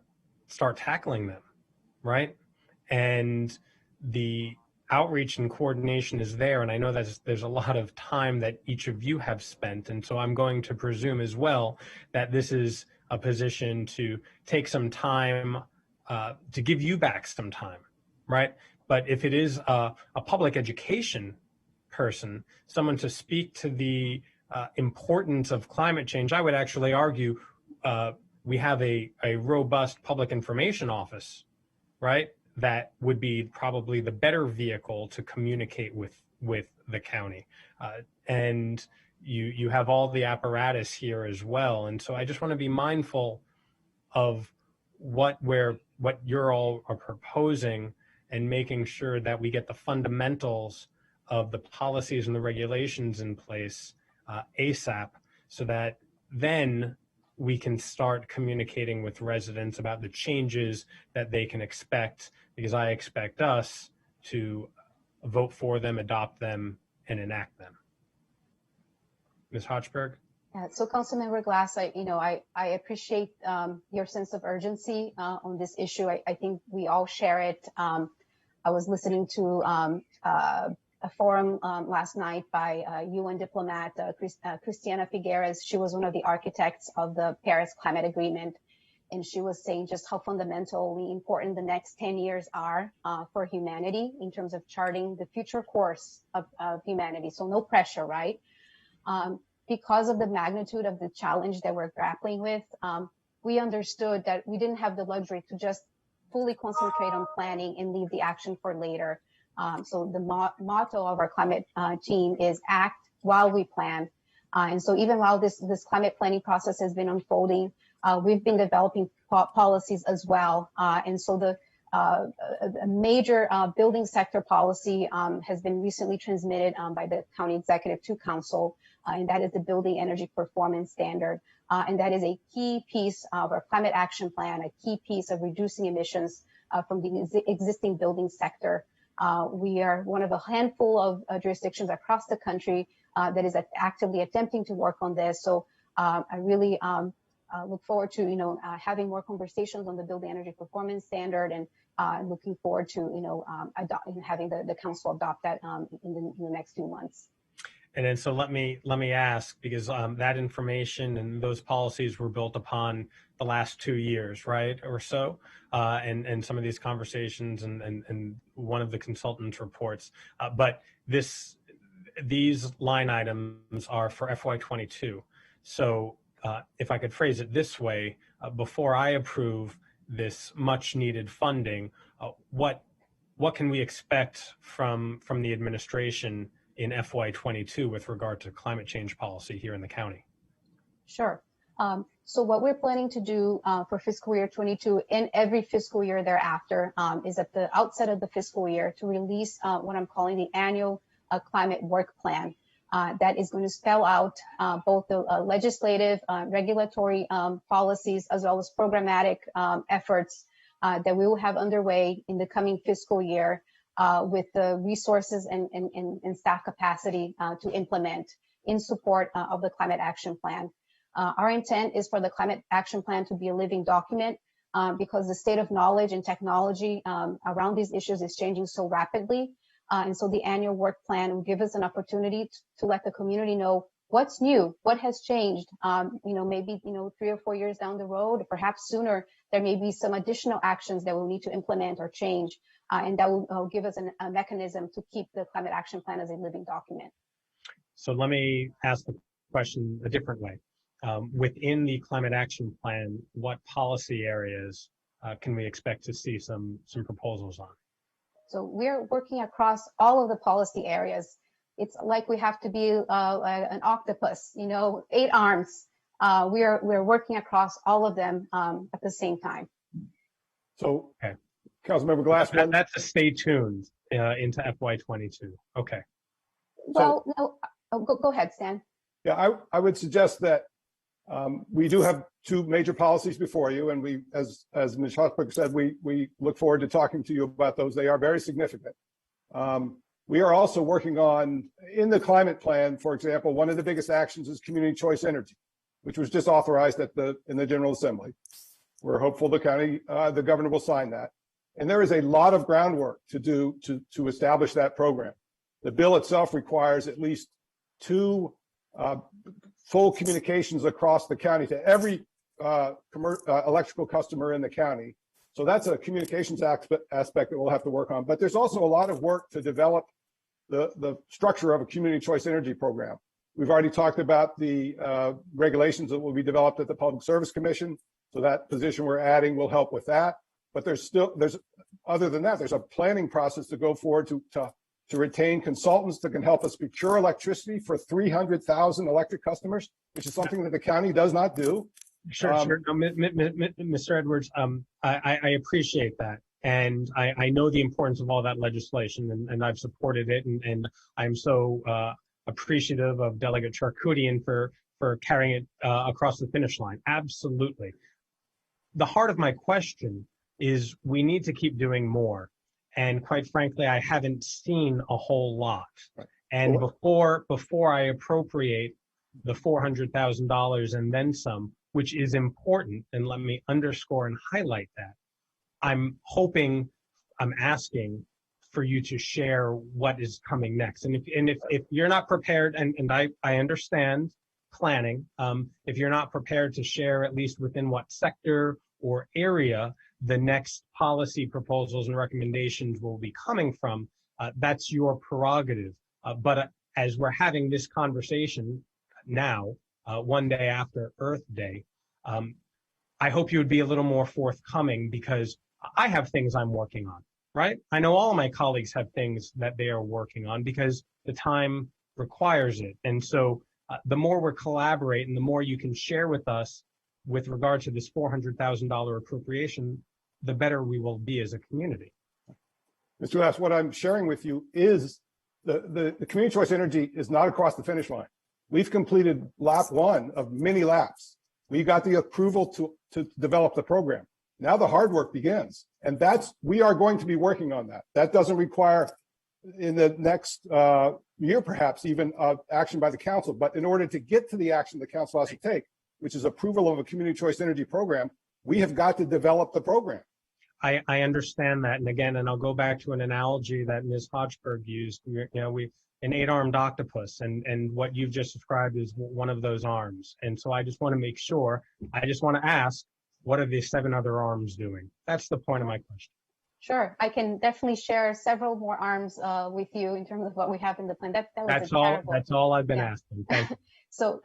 start tackling them, right? And the outreach and coordination is there, and I know that there's a lot of time that each of you have spent, and so I'm going to presume as well that this is a position to take some time, to give you back some time, right? But if it is a public education person, someone to speak to the importance of climate change, I would actually argue we have a robust public information office, right? That would be probably the better vehicle to communicate with the county. And you have all the apparatus here as well. And so I just want to be mindful of what you're all are proposing and making sure that we get the fundamentals of the policies and the regulations in place ASAP, so that then we can start communicating with residents about the changes that they can expect, because I expect us to vote for them, adopt them, and enact them. Ms. Hochberg? Yeah, so Councilmember Glass, I appreciate your sense of urgency on this issue. I think we all share it. I was listening to a forum last night by UN diplomat Christiana Figueres. She was one of the architects of the Paris Climate Agreement, and she was saying just how fundamentally important the next 10 years are for humanity in terms of charting the future course of humanity. So no pressure, right? Because of the magnitude of the challenge that we're grappling with, we understood that we didn't have the luxury to just fully concentrate on planning and leave the action for later. So the motto of our climate team is act while we plan. And so even while this climate planning process has been unfolding, we've been developing policies as well. And so a major building sector policy has been recently transmitted by the county executive to council, and that is the Building Energy Performance Standard. And that is a key piece of our climate action plan, a key piece of reducing emissions from the existing building sector. We are one of a handful of jurisdictions across the country that is actively attempting to work on this. So I really look forward to having more conversations on the Building Energy Performance Standard, and looking forward to having the council adopt that in the next few months. And then so let me ask, because that information and those policies were built upon the last 2 years, right, or so, and some of these conversations and one of the consultants' reports. But these line items are for FY22. So if I could phrase it this way, before I approve this much needed funding, what can we expect from the administration in FY22 with regard to climate change policy here in the county? Sure. So what we're planning to do for fiscal year 22 and every fiscal year thereafter is at the outset of the fiscal year to release what I'm calling the annual climate work plan. That is going to spell out both the legislative, regulatory policies, as well as programmatic efforts that we will have underway in the coming fiscal year with the resources and staff capacity to implement in support of the climate action plan. Our intent is for the climate action plan to be a living document because the state of knowledge and technology around these issues is changing so rapidly. And so the annual work plan will give us an opportunity to let the community know what's new, what has changed. Maybe 3 or 4 years down the road, perhaps sooner, there may be some additional actions that we'll need to implement or change. And that will give us a mechanism to keep the climate action plan as a living document. So let me ask the question a different way. Within the climate action plan, what policy areas can we expect to see some proposals on? So we're working across all of the policy areas. It's like we have to be an octopus, 8 arms. We're working across all of them at the same time. So, okay. Councilmember Glass, that's a stay tuned into FY22. Okay. Well, go ahead, Stan. Yeah, I would suggest that we do have 2 major policies before you, and we, as Ms. Hochberg said, we look forward to talking to you about those. They are very significant. We are also working on, in the climate plan, for example, one of the biggest actions is community choice energy, which was just authorized in the General Assembly. We're hopeful the governor will sign that. And there is a lot of groundwork to do to establish that program. The bill itself requires at least 2 full communications across the county to every electrical customer in the county. So that's a communications aspect that we'll have to work on. But there's also a lot of work to develop the structure of a community choice energy program. We've already talked about the regulations that will be developed at the Public Service Commission. So that position we're adding will help with that. But there's other than that, there's a planning process to go forward to to retain consultants that can help us procure electricity for 300,000 electric customers, which is something that the county does not do. Sure. No, Mr. Edwards, I appreciate that. And I know the importance of all that legislation, and I've supported it, and I'm so appreciative of Delegate Charkoudian for carrying it across the finish line. Absolutely. The heart of my question is we need to keep doing more. And quite frankly, I haven't seen a whole lot. Right. And before I appropriate the $400,000 and then some, which is important, and let me underscore and highlight that, I'm asking for you to share what is coming next. And if you're not prepared, and I understand planning, if you're not prepared to share at least within what sector or area the next policy proposals and recommendations will be coming from, that's your prerogative. But as we're having this conversation now, one day after Earth Day, I hope you would be a little more forthcoming, because I have things I'm working on, right? I know all of my colleagues have things that they are working on because the time requires it. And so the more we're collaborating, the more you can share with us with regard to this $400,000 appropriation, the better we will be as a community. Mr. Lass, what I'm sharing with you is the community choice energy is not across the finish line. We've completed lap one of many laps. We got the approval to develop the program. Now the hard work begins, and we are going to be working on that. That doesn't require in the next year, perhaps even action by the council. But in order to get to the action the council has to take, which is approval of a community choice energy program, we have got to develop the program. I understand that. And again, and I'll go back to an analogy that Ms. Hodgberg used, an 8-armed octopus, and what you've just described is one of those arms. And so I just want to make sure, I just want to ask, what are the 7 other arms doing? That's the point of my question. Sure, I can definitely share several more arms with you in terms of what we have in the plan. That's all I've been asking. Thank you. So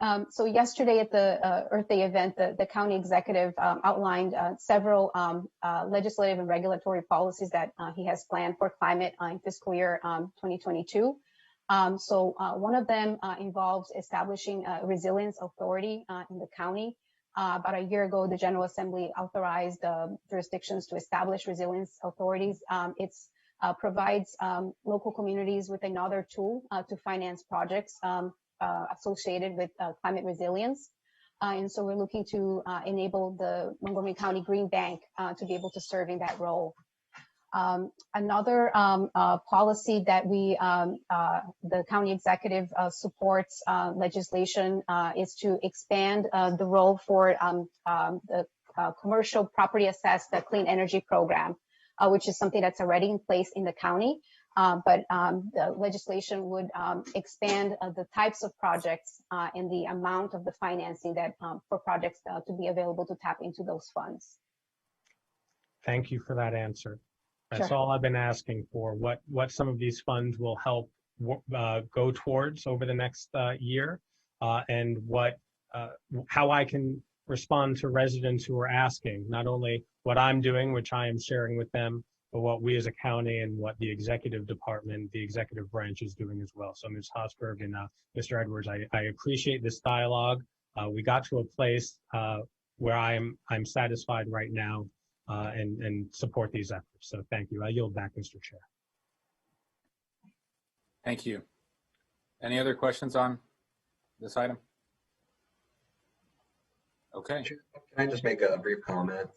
yesterday at the Earth Day event, the county executive outlined several legislative and regulatory policies that he has planned for climate in fiscal year 2022. So one of them involves establishing a resilience authority in the county. About a year ago, the General Assembly authorized jurisdictions to establish resilience authorities. It provides local communities with another tool to finance projects associated with climate resilience. And so we're looking to enable the Montgomery County Green Bank to be able to serve in that role. Another policy that the county executive supports legislation is to expand the role for the commercial property assessed clean energy program, which is something that's already in place in the county. But the legislation would expand the types of projects and the amount of the financing that for projects to be available to tap into those funds. Thank you for that answer. That's Sure. all I've been asking for, what some of these funds will help go towards over the next year, and how I can respond to residents who are asking, not only what I'm doing, which I am sharing with them, but what we as a county and what the executive department, the executive branch is doing as well. So Ms. Hosberg and Mr. Edwards, I appreciate this dialogue. We got to a place where I'm satisfied right now. And support these efforts. So thank you. I yield back, Mr. Chair. Thank you. Any other questions on this item? Okay. Can I just make a brief comment?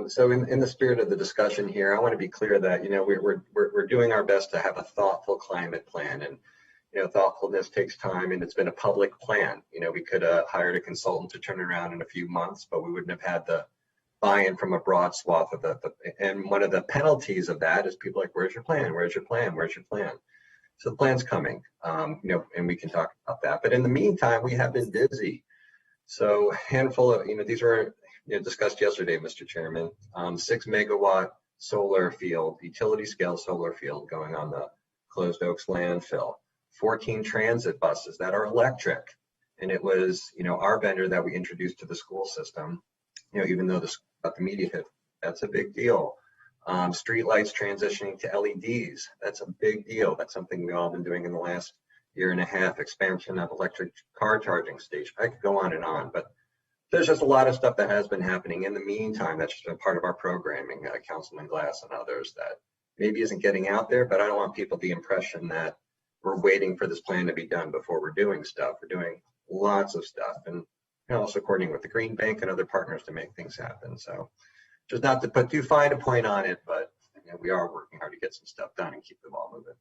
So in the spirit of the discussion here, I want to be clear that, we're doing our best to have a thoughtful climate plan, and, thoughtfulness takes time, and it's been a public plan. We could have hired a consultant to turn it around in a few months, but we wouldn't have had the buy-in from a broad swath of and one of the penalties of that is people like, where's your plan? Where's your plan? Where's your plan? So the plan's coming, and we can talk about that. But in the meantime, we have been busy. So a handful of, these were discussed yesterday, Mr. Chairman, 6 megawatt solar field, utility scale solar field going on the Closed Oaks landfill, 14 transit buses that are electric. And it was, our vendor that we introduced to the school system, even though the media hit, that's a big deal. Streetlights transitioning to LEDs. That's a big deal. That's something we've all been doing in the last year and a half. Expansion of electric car charging station. I could go on, but there's just a lot of stuff that has been happening in the meantime. That's just been part of our programming, Councilman Glass and others, that maybe isn't getting out there, but I don't want people the impression that we're waiting for this plan to be done before we're doing stuff. We're doing lots of stuff, and also coordinating with the Green Bank and other partners to make things happen. So just not to put too fine a point on it, but we are working hard to get some stuff done and keep the ball moving.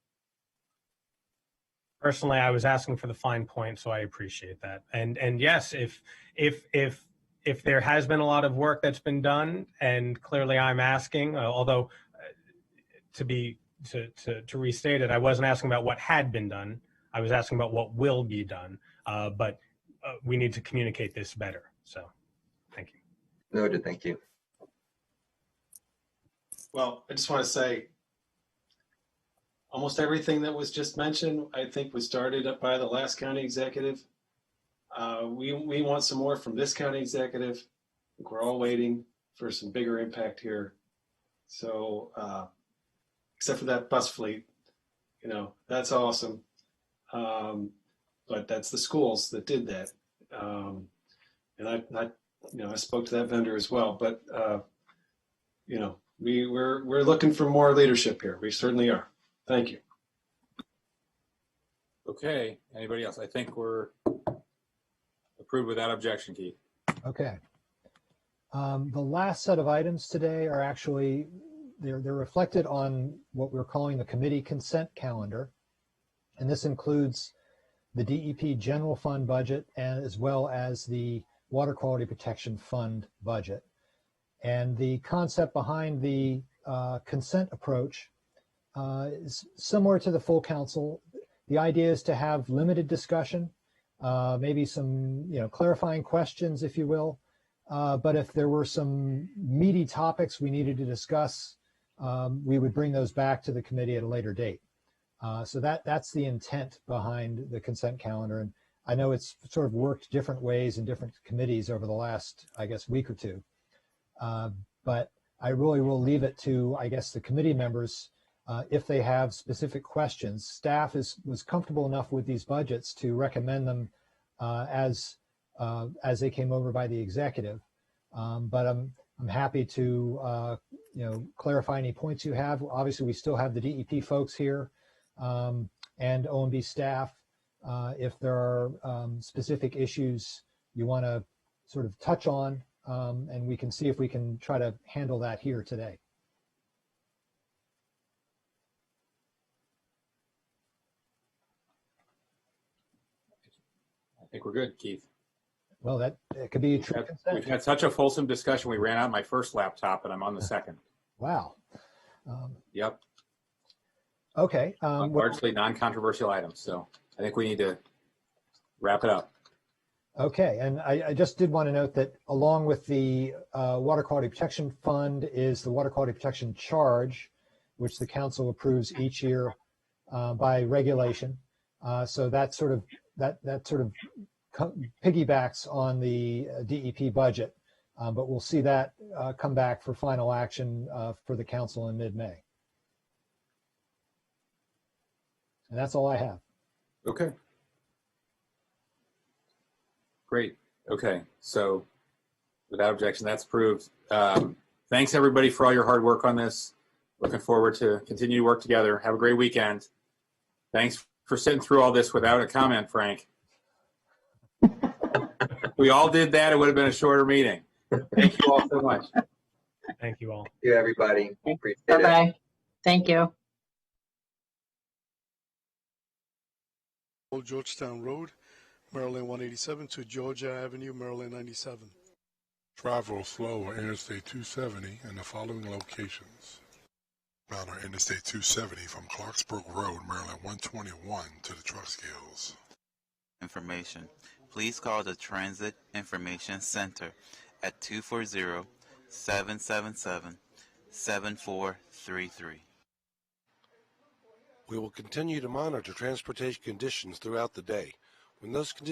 Personally, I was asking for the fine point, so I appreciate that. And yes, if there has been a lot of work that's been done, and clearly I'm asking, although to restate it, I wasn't asking about what had been done. I was asking about what will be done. But we need to communicate this better. So, thank you. Noted. Thank you. Well, I just want to say, almost everything that was just mentioned, I think was started up by the last county executive. We want some more from this county executive. I think we're all waiting for some bigger impact here. So, except for that bus fleet, that's awesome. But that's the schools that did that. And I spoke to that vendor as well, but we're looking for more leadership here. We certainly are. Thank you. Okay. Anybody else? I think we're approved without objection, Keith. Okay. The last set of items today are actually, they're reflected on what we're calling the committee consent calendar. And this includes the DEP general fund budget, and as well as the Water Quality Protection Fund budget. And the concept behind the consent approach is similar to the full council. The idea is to have limited discussion, maybe some clarifying questions, if you will. But if there were some meaty topics we needed to discuss, we would bring those back to the committee at a later date. So that's the intent behind the consent calendar. And I know it's sort of worked different ways in different committees over the last, I guess, week or two. But I really will leave it to, I guess, the committee members, if they have specific questions. Staff was comfortable enough with these budgets to recommend them as they came over by the executive. But I'm happy to clarify any points you have. Obviously, we still have the DEP folks here and OMB staff. If there are specific issues you want to sort of touch on, and we can see if we can try to handle that here today. I think we're good, Keith. Well, that could be a true consent. We've had such a fulsome discussion. We ran out my first laptop, and I'm on the second. Wow. Yep. Okay. Largely non-controversial items, so I think we need to wrap it up. Okay, and I just did want to note that along with the Water Quality Protection Fund is the Water Quality Protection Charge, which the council approves each year by regulation. So that sort of piggybacks on the DEP budget, but we'll see that come back for final action for the council in mid-May. And that's all I have. Okay. Great. Okay. So without objection, that's approved. Thanks everybody for all your hard work on this. Looking forward to continue to work together. Have a great weekend. Thanks for sitting through all this without a comment, Frank. We all did that. It would have been a shorter meeting. Thank you all so much. Thank you all. Thank you, everybody. Appreciate it. Bye-bye. Thank you. Old Georgetown Road, Maryland 187 to Georgia Avenue, Maryland 97. Travel slow on Interstate 270 in the following locations. Bound on Interstate 270 from Clarksburg Road, Maryland 121 to the truck skills. Information. Please call the Transit Information Center at 240-777-7433. We will continue to monitor transportation conditions throughout the day. When those conditions